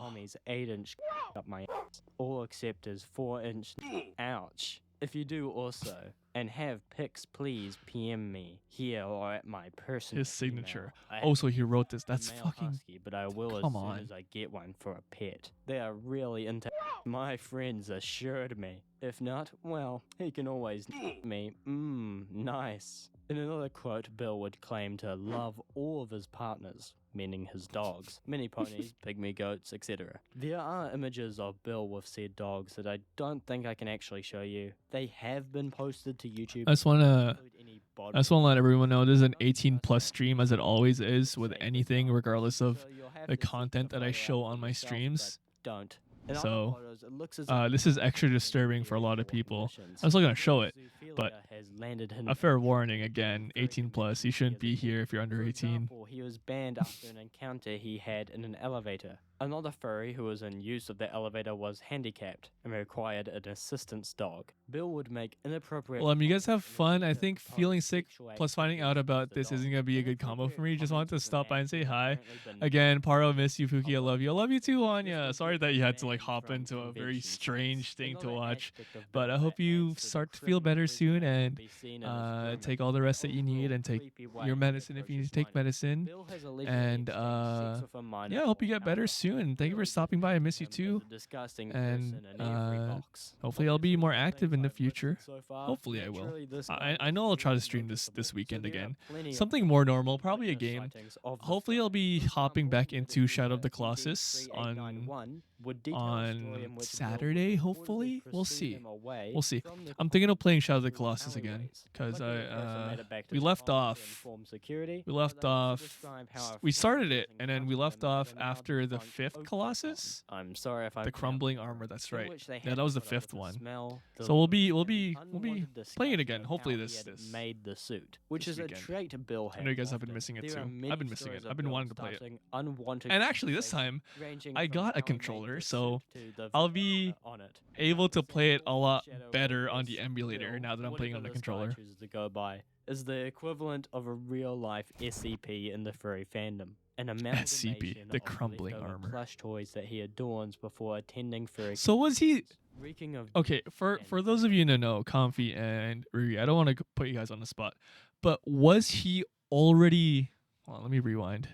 Speaker 2: Tommy's 8-inch up my ass, all except his 4-inch. Ouch. If you do also, and have pics, please PM me here or at my personal
Speaker 1: His signature.
Speaker 2: email. I
Speaker 1: Oh, so he wrote this.
Speaker 2: a
Speaker 1: That's
Speaker 2: male
Speaker 1: fucking.
Speaker 2: husky, but I will
Speaker 1: Come
Speaker 2: as soon
Speaker 1: on.
Speaker 2: as I get one for a pet. They are really into. My friends assured me. If not, well, he can always me. Nice. In another quote, Bill would claim to love all of his partners, meaning his dogs, mini ponies, pygmy goats, etc. There are images of Bill with said dogs that I don't think I can actually show you. They have been posted to YouTube.
Speaker 1: I just wanna.
Speaker 2: Include any
Speaker 1: I just want to let everyone know this is an 18+ stream, as it always is with anything, regardless of
Speaker 2: So you'll have
Speaker 1: the
Speaker 2: to seek
Speaker 1: content that I
Speaker 2: photo
Speaker 1: show
Speaker 2: out
Speaker 1: on
Speaker 2: for
Speaker 1: my
Speaker 2: yourself,
Speaker 1: streams.
Speaker 2: but don't In other
Speaker 1: So
Speaker 2: photos, it looks as if
Speaker 1: this
Speaker 2: the
Speaker 1: is
Speaker 2: knife
Speaker 1: extra
Speaker 2: has been
Speaker 1: disturbing for a lot of
Speaker 2: important
Speaker 1: people.
Speaker 2: missions.
Speaker 1: I'm still gonna
Speaker 2: The
Speaker 1: show
Speaker 2: real
Speaker 1: it, but
Speaker 2: Zoophilia has landed him
Speaker 1: a fair
Speaker 2: in
Speaker 1: warning
Speaker 2: trouble during
Speaker 1: again,
Speaker 2: very
Speaker 1: 18 plus. You
Speaker 2: demanding
Speaker 1: shouldn't be
Speaker 2: years ahead.
Speaker 1: here if you're under
Speaker 2: For
Speaker 1: 18.
Speaker 2: example, he was banned after an encounter he had in an elevator. Another furry who was in use of the elevator was handicapped and required an assistance dog. Bill would make inappropriate
Speaker 1: Well, you guys have
Speaker 2: comments and
Speaker 1: fun. I
Speaker 2: attempt to
Speaker 1: think
Speaker 2: propose
Speaker 1: feeling sick
Speaker 2: sexual
Speaker 1: plus finding out
Speaker 2: activities
Speaker 1: about
Speaker 2: with the
Speaker 1: this isn't
Speaker 2: dog.
Speaker 1: gonna be a good combo for me.
Speaker 2: Inappropriate
Speaker 1: Just wanted to
Speaker 2: comments with
Speaker 1: stop by
Speaker 2: an
Speaker 1: and say
Speaker 2: animal
Speaker 1: hi.
Speaker 2: apparently been
Speaker 1: Again, Paro,
Speaker 2: banned
Speaker 1: miss you, Fuki. I
Speaker 2: although
Speaker 1: love you. I love you too,
Speaker 2: this
Speaker 1: Anya.
Speaker 2: would
Speaker 1: Sorry
Speaker 2: get
Speaker 1: that you
Speaker 2: him
Speaker 1: had to like
Speaker 2: banned
Speaker 1: hop
Speaker 2: from
Speaker 1: into a very
Speaker 2: convention sites.
Speaker 1: strange thing to
Speaker 2: Another
Speaker 1: watch.
Speaker 2: aspect of
Speaker 1: But I
Speaker 2: Bill
Speaker 1: hope
Speaker 2: that
Speaker 1: you
Speaker 2: adds to the
Speaker 1: start to feel
Speaker 2: criminal
Speaker 1: better soon
Speaker 2: resume can
Speaker 1: and
Speaker 2: be seen in his grooming.
Speaker 1: take all the rest that you need
Speaker 2: Overall
Speaker 1: and take
Speaker 2: creepy way
Speaker 1: your
Speaker 2: he
Speaker 1: medicine if you need to
Speaker 2: approaches
Speaker 1: take
Speaker 2: minors.
Speaker 1: medicine.
Speaker 2: Bill has allegedly
Speaker 1: And
Speaker 2: exchanged sex with a minor
Speaker 1: yeah, I hope
Speaker 2: for
Speaker 1: you get better
Speaker 2: alcohol.
Speaker 1: soon. Thank you for
Speaker 2: Bill
Speaker 1: stopping by. I miss you
Speaker 2: depicts him as
Speaker 1: too.
Speaker 2: a disgusting
Speaker 1: And
Speaker 2: person in every box.
Speaker 1: hopefully I'll be
Speaker 2: Obviously,
Speaker 1: more
Speaker 2: from
Speaker 1: active
Speaker 2: things
Speaker 1: in the
Speaker 2: I've
Speaker 1: future.
Speaker 2: listed so far,
Speaker 1: Hopefully I will.
Speaker 2: naturally this
Speaker 1: I
Speaker 2: guy
Speaker 1: know
Speaker 2: is
Speaker 1: I'll try to
Speaker 2: really
Speaker 1: stream this
Speaker 2: noticeable.
Speaker 1: weekend
Speaker 2: So there are
Speaker 1: again.
Speaker 2: plenty of
Speaker 1: Something more
Speaker 2: other
Speaker 1: normal, probably a
Speaker 2: witness
Speaker 1: game.
Speaker 2: sightings of the
Speaker 1: Hopefully I'll
Speaker 2: fur.
Speaker 1: be
Speaker 2: For
Speaker 1: hopping
Speaker 2: example,
Speaker 1: back into Shadow of the
Speaker 2: Wikipedia
Speaker 1: Colossus
Speaker 2: ED3891 would detail a story
Speaker 1: on
Speaker 2: in which
Speaker 1: Saturday,
Speaker 2: Bill would
Speaker 1: hopefully.
Speaker 2: reportedly
Speaker 1: We'll
Speaker 2: pursue
Speaker 1: see.
Speaker 2: him away
Speaker 1: We'll see.
Speaker 2: from the
Speaker 1: I'm thinking of
Speaker 2: car
Speaker 1: playing Shadow of the
Speaker 2: through
Speaker 1: Colossus again
Speaker 2: alleyways.
Speaker 1: because
Speaker 2: Luckily, the person made it back to
Speaker 1: we
Speaker 2: the
Speaker 1: left
Speaker 2: car to
Speaker 1: off.
Speaker 2: inform security,
Speaker 1: We
Speaker 2: but
Speaker 1: left
Speaker 2: they also
Speaker 1: off.
Speaker 2: describe how a
Speaker 1: We
Speaker 2: friend
Speaker 1: started
Speaker 2: was
Speaker 1: it and then we
Speaker 2: encountered
Speaker 1: left
Speaker 2: them at
Speaker 1: off
Speaker 2: an out
Speaker 1: after the
Speaker 2: of
Speaker 1: 5th
Speaker 2: Oak
Speaker 1: Colossus.
Speaker 2: I'm sorry if I'm
Speaker 1: The crumbling
Speaker 2: pronouncing
Speaker 1: armor.
Speaker 2: wrong,
Speaker 1: That's
Speaker 2: in
Speaker 1: right.
Speaker 2: which they
Speaker 1: Yeah,
Speaker 2: had
Speaker 1: that was
Speaker 2: to
Speaker 1: the
Speaker 2: put up
Speaker 1: 5th
Speaker 2: with the
Speaker 1: one.
Speaker 2: smell, the
Speaker 1: So we'll
Speaker 2: look,
Speaker 1: be
Speaker 2: and
Speaker 1: be
Speaker 2: the
Speaker 1: we'll be
Speaker 2: unwanted
Speaker 1: playing it
Speaker 2: discussion
Speaker 1: again.
Speaker 2: of
Speaker 1: Hopefully
Speaker 2: how he
Speaker 1: this
Speaker 2: had
Speaker 1: this
Speaker 2: made the suit, which
Speaker 1: this
Speaker 2: is
Speaker 1: weekend.
Speaker 2: a trait Bill had.
Speaker 1: I know you guys have been
Speaker 2: often.
Speaker 1: missing it
Speaker 2: There are
Speaker 1: too.
Speaker 2: many
Speaker 1: I've been missing it.
Speaker 2: stories of
Speaker 1: I've been
Speaker 2: Bill
Speaker 1: wanting to play it.
Speaker 2: starting unwanted
Speaker 1: And actually this
Speaker 2: conversations,
Speaker 1: time
Speaker 2: ranging
Speaker 1: I
Speaker 2: from
Speaker 1: got
Speaker 2: how
Speaker 1: a
Speaker 2: he made
Speaker 1: controller,
Speaker 2: the
Speaker 1: so
Speaker 2: suit to the
Speaker 1: I'll
Speaker 2: video
Speaker 1: be
Speaker 2: on it.
Speaker 1: able to play it a
Speaker 2: Example,
Speaker 1: lot
Speaker 2: Shadow
Speaker 1: better
Speaker 2: of
Speaker 1: on the
Speaker 2: this
Speaker 1: emulator
Speaker 2: Bill,
Speaker 1: now that I'm playing on
Speaker 2: whatever
Speaker 1: the
Speaker 2: this guy
Speaker 1: controller.
Speaker 2: chooses to go by, is the equivalent of a real-life SCP in the furry fandom. An amalgamation
Speaker 1: the
Speaker 2: of
Speaker 1: crumbling
Speaker 2: leftover
Speaker 1: armor.
Speaker 2: plush toys that he adorns before attending furry.
Speaker 1: So was he
Speaker 2: Reeking of
Speaker 1: okay? For those of you to know, Comfy and Rui, I don't want to put you guys on the spot, but was he already? Hold on, let me rewind.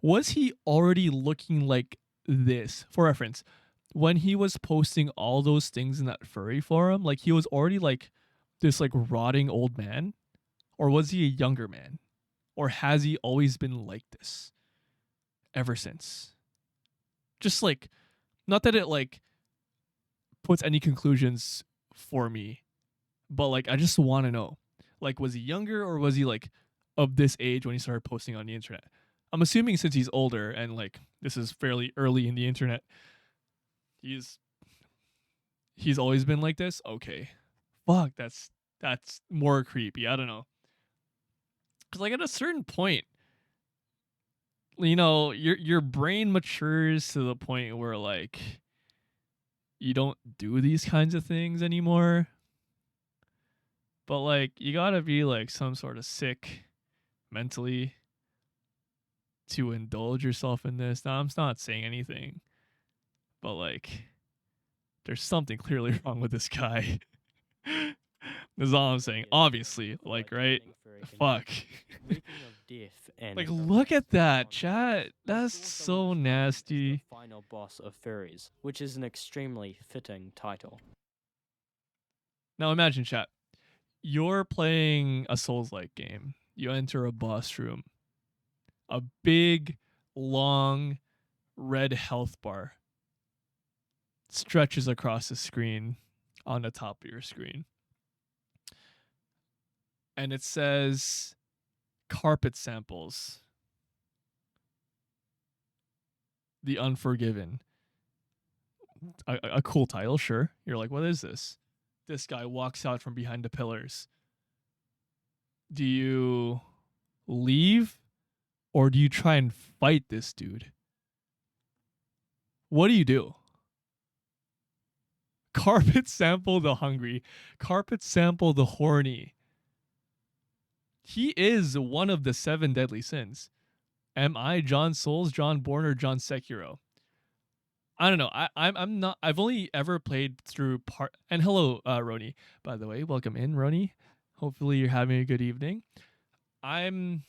Speaker 1: Was he already looking like this? For reference, when he was posting all those things in that furry forum, like he was already like this like rotting old man, or was he a younger man, or has he always been like this ever since? Just like, not that it like puts any conclusions for me, but like I just want to know, like, was he younger or was he like of this age when he started posting on the internet? I'm assuming since he's older and like this is fairly early in the internet, he's always been like this. Okay, fuck, that's more creepy. I don't know, because like at a certain point, you know, your brain matures to the point where like you don't do these kinds of things anymore. But like you gotta be like some sort of sick mentally to indulge yourself in this. Now I'm not saying anything, but like there's something clearly wrong with this guy. That's all I'm saying. Obviously, like, right? Fuck.
Speaker 2: Reeking of death and
Speaker 1: Like,
Speaker 2: corruption
Speaker 1: look at that,
Speaker 2: on
Speaker 1: chat.
Speaker 2: Earth.
Speaker 1: That's
Speaker 2: Restore
Speaker 1: so
Speaker 2: Someone's Mind is the
Speaker 1: nasty.
Speaker 2: final boss of furries, which is an extremely fitting title.
Speaker 1: Now imagine, chat. You're playing a Souls-like game. You enter a boss room. A big, long, red health bar stretches across the screen on the top of your screen. And it says Carpet Samples. The Unforgiven. A cool title, sure. You're like, what is this? This guy walks out from behind the pillars. Do you leave or do you try and fight this dude? What do you do? Carpet Sample the Hungry. Carpet Sample the Horny. He is one of the 7 deadly sins. Am I John Souls, John Born, or John Sekiro? I don't know. I'm not. I've only ever played through part. And hello, Roni. By the way, welcome in, Roni. Hopefully you're having a good evening. I'm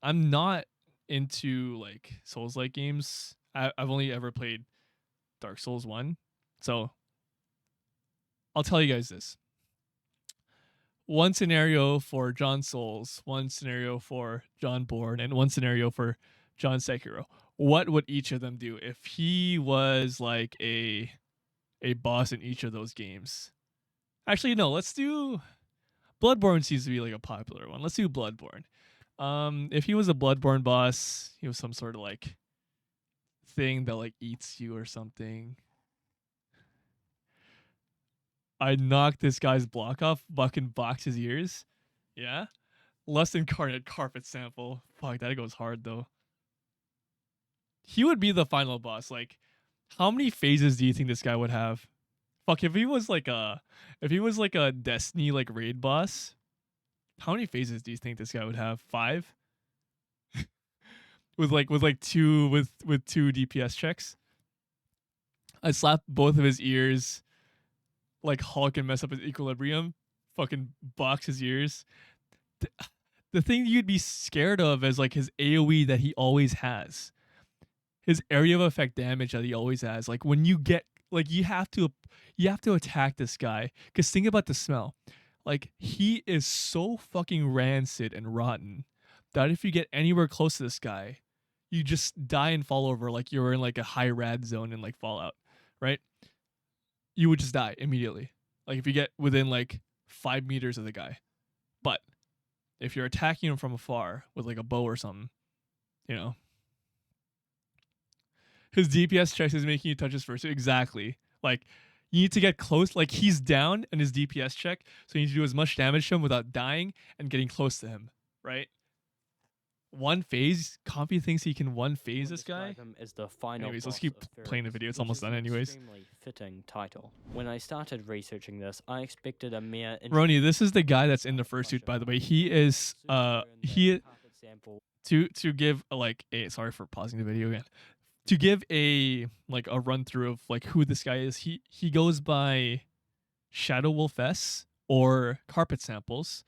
Speaker 1: not into like Souls-like games. I've only ever played Dark Souls 1. So I'll tell you guys this. One scenario for John Souls, one scenario for John Born, and one scenario for John Sekiro. What would each of them do if he was like a boss in each of those games? Actually, no, let's do Bloodborne. Seems to be like a popular one. Let's do Bloodborne. If he was a Bloodborne boss, he was some sort of like thing that like eats you or something. I knocked this guy's block off, fucking box his ears. Yeah. Less incarnate carpet sample. Fuck, that goes hard though. He would be the final boss. Like, how many phases do you think this guy would have? Fuck, if he was like a Destiny like raid boss, how many phases do you think this guy would have? 5? With two DPS checks. I slap both of his ears like Hulk and mess up his equilibrium. Fucking box his ears. The thing you'd be scared of is like his AoE that he always has. His area of effect damage that he always has. Like when you get like you have to attack this guy. Cause think about the smell. Like he is so fucking rancid and rotten that if you get anywhere close to this guy, you just die and fall over like you're in like a high rad zone in like Fallout, right? You would just die immediately. Like if you get within like 5 meters of the guy. But if you're attacking him from afar with like a bow or something, you know, his DPS checks is making you touch his first. Exactly. Like you need to get close. Like he's down in his DPS check, so you need to do as much damage to him without dying and getting close to him. Right. One phase. Comfy thinks he can one phase this guy.
Speaker 2: Him as the final
Speaker 1: anyways, let's
Speaker 2: boss
Speaker 1: keep
Speaker 2: of
Speaker 1: playing the
Speaker 2: Ferox,
Speaker 1: video. It's
Speaker 2: which
Speaker 1: almost
Speaker 2: is
Speaker 1: done
Speaker 2: an
Speaker 1: anyways.
Speaker 2: Extremely fitting title. When I started researching this, I expected a mere.
Speaker 1: Roni, this is the guy that's in the fursuit, by the way. He is to give like a sorry for pausing the video again. To give a like a run through of like who this guy is. He goes by Shadow Wolf S or Carpet Samples,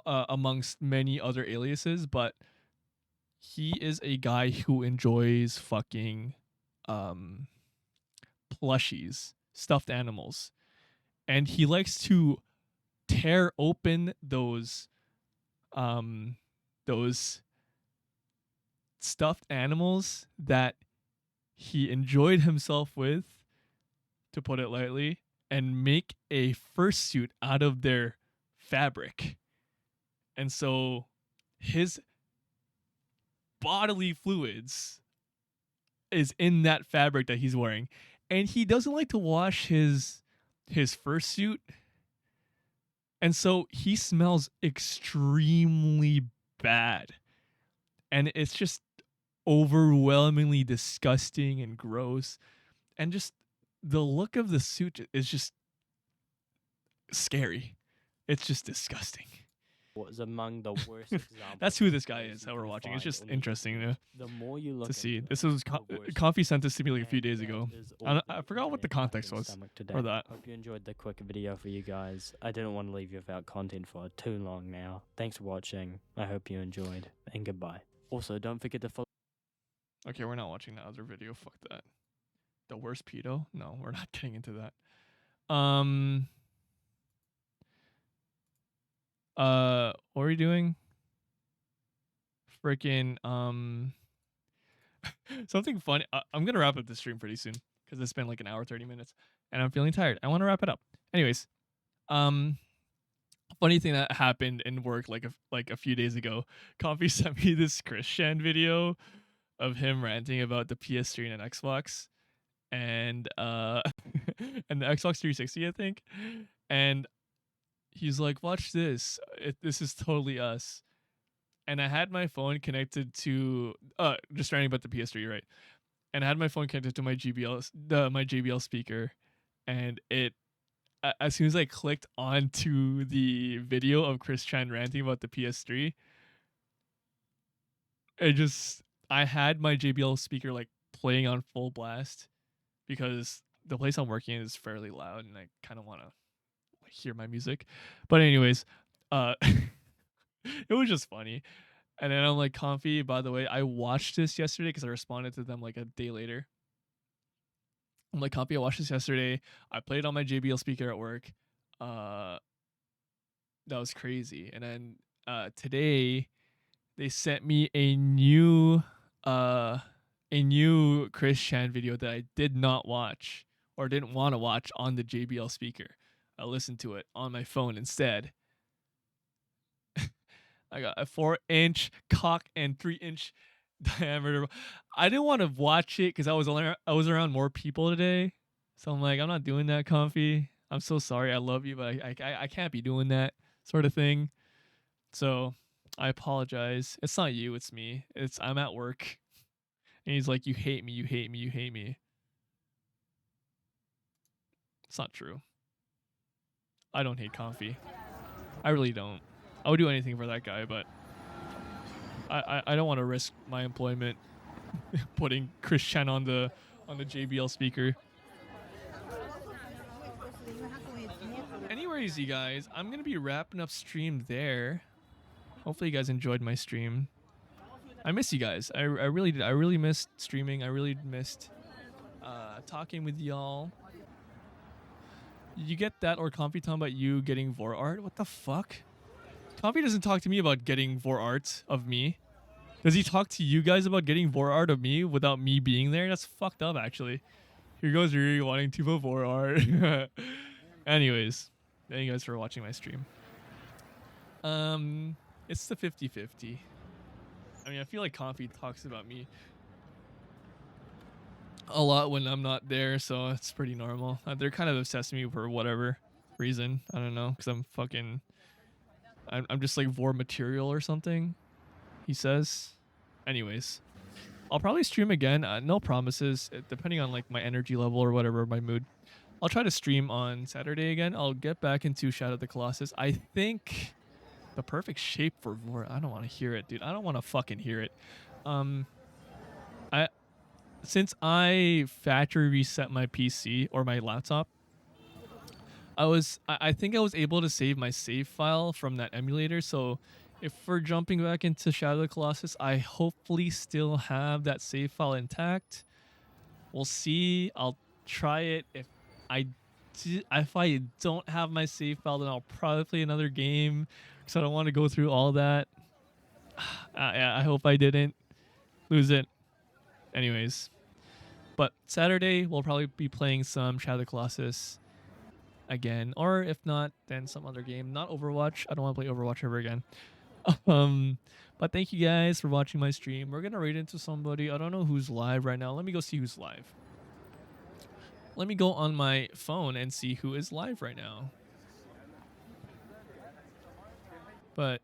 Speaker 1: amongst many other aliases, but he is a guy who enjoys fucking plushies, stuffed animals, and he likes to tear open those stuffed animals that he enjoyed himself with, to put it lightly, and make a fursuit out of their fabric. And so his bodily fluids is in that fabric that he's wearing. And he doesn't like to wash his fursuit. And so he smells extremely bad. And it's just overwhelmingly disgusting and gross. And just the look of the suit is just scary. It's just disgusting.
Speaker 2: Was among the worst examples.
Speaker 1: That's who this guy is that we're watching. It's just interesting to see. This was Coffee sent this to me like a few days ago. I forgot what the context was for that.
Speaker 2: Hope you enjoyed the quick video for you guys. I didn't want to leave you without content for too long now. Thanks for watching. I hope you enjoyed, and goodbye. Also, don't forget to follow.
Speaker 1: Okay, we're not watching that other video. Fuck that. The worst pedo? No, we're not getting into that. What are we doing? Freaking something funny. I'm gonna wrap up the stream pretty soon because it's been like an hour 30 minutes and I'm feeling tired. I want to wrap it up. Anyways, funny thing that happened in work like a few days ago. Coffee sent me this Christian video of him ranting about the PS3 and an Xbox and and the Xbox 360, I think. And he's like, watch this. This is totally us. And I had my phone connected to just ranting about the PS3, right? And I had my phone connected to my JBL speaker, and it as soon as I clicked onto the video of Chris Chan ranting about the PS3, I had my JBL speaker like playing on full blast because the place I'm working in is fairly loud and I kind of want to hear my music. But anyways, it was just funny. And then I'm like, Comfy, by the way, I watched this yesterday because I responded to them like a day later. I'm like, Comfy, I watched this yesterday. I played on my JBL speaker at work. That was crazy. And then today they sent me a new Chris Chan video that I did not watch or didn't want to watch on the JBL speaker. I listened to it on my phone instead. I got a 4-inch cock and 3-inch diameter. I didn't want to watch it because I was around more people today, so I'm like, I'm not doing that, Comfy. I'm so sorry. I love you, but I can't be doing that sort of thing. So I apologize. It's not you, it's me. I'm at work. And he's like, you hate me, you hate me, you hate me. It's not true. I don't hate Comfy. I really don't. I would do anything for that guy, but I don't want to risk my employment putting Chris Chen on the JBL speaker. Anyways, you guys, I'm gonna be wrapping up stream there. Hopefully, you guys enjoyed my stream. I miss you guys. I really did. I really missed streaming. I really missed talking with y'all. You get that or Comfy talking about you getting vor art? What the fuck? Comfy doesn't talk to me about getting vor art of me. Does he talk to you guys about getting vor art of me without me being there? That's fucked up, actually. Here goes Riri wanting to put vor art. Anyways, thank you guys for watching my stream. It's the 50-50. I mean, I feel like Comfy talks about me a lot when I'm not there, so it's pretty normal. They're kind of obsessed with me for whatever reason. I don't know, because I'm just like vor material or something, he says. Anyways, I'll probably stream again. No promises, depending on like my energy level or whatever, my mood. I'll try to stream on Saturday again. I'll get back into Shadow of the Colossus. I think the perfect shape for vor. I don't want to hear it, dude. I don't want to fucking hear it. Since I factory reset my PC or my laptop, I think I was able to save my save file from that emulator. So if we're jumping back into Shadow of the Colossus, I hopefully still have that save file intact. We'll see. I'll try it. If I don't have my save file, then I'll probably play another game because I don't want to go through all that. I hope I didn't lose it. Anyways. But Saturday, we'll probably be playing some Shadow of the Colossus again. Or if not, then some other game. Not Overwatch. I don't want to play Overwatch ever again. But thank you guys for watching my stream. We're going to raid into somebody. I don't know who's live right now. Let me go see who's live. Let me go on my phone and see who is live right now. But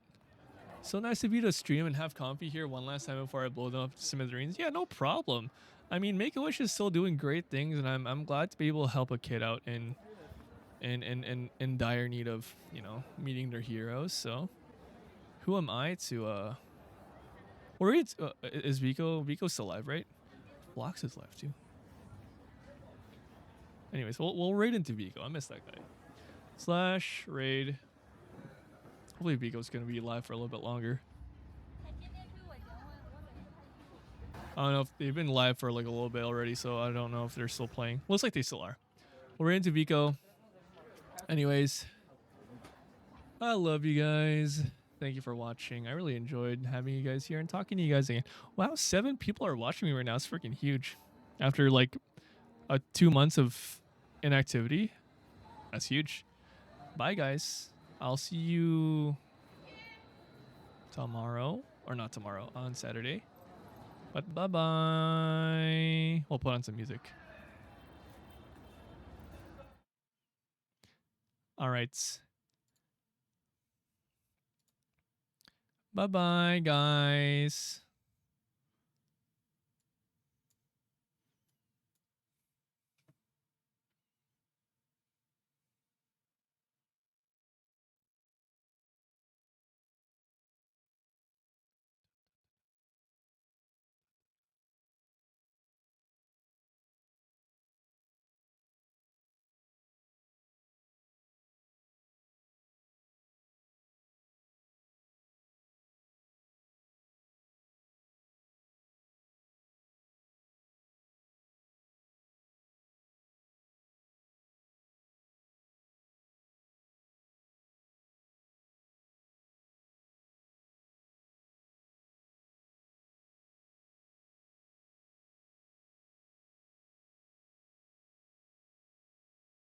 Speaker 1: so nice of you to stream and have Comfy here one last time before I blow them up to smithereens. Yeah, no problem. I mean, Make-A-Wish is still doing great things, and I'm glad to be able to help a kid out in dire need of, you know, meeting their heroes. So, who am I to or is Vico's still live, right? Blocks is live too. Anyways, we'll raid into Vico. I miss that guy. / raid. Hopefully Vico's gonna be live for a little bit longer. I don't know if they've been live for like a little bit already, so I don't know if they're still playing. Looks like they still are. We're into Vico. Anyways, I love you guys. Thank you for watching. I really enjoyed having you guys here and talking to you guys again. Wow, 7 people are watching me right now. It's freaking huge. After like 2 months of inactivity, that's huge. Bye, guys. I'll see you tomorrow, or not tomorrow, on Saturday. But bye-bye. We'll put on some music. All right. Bye-bye, guys.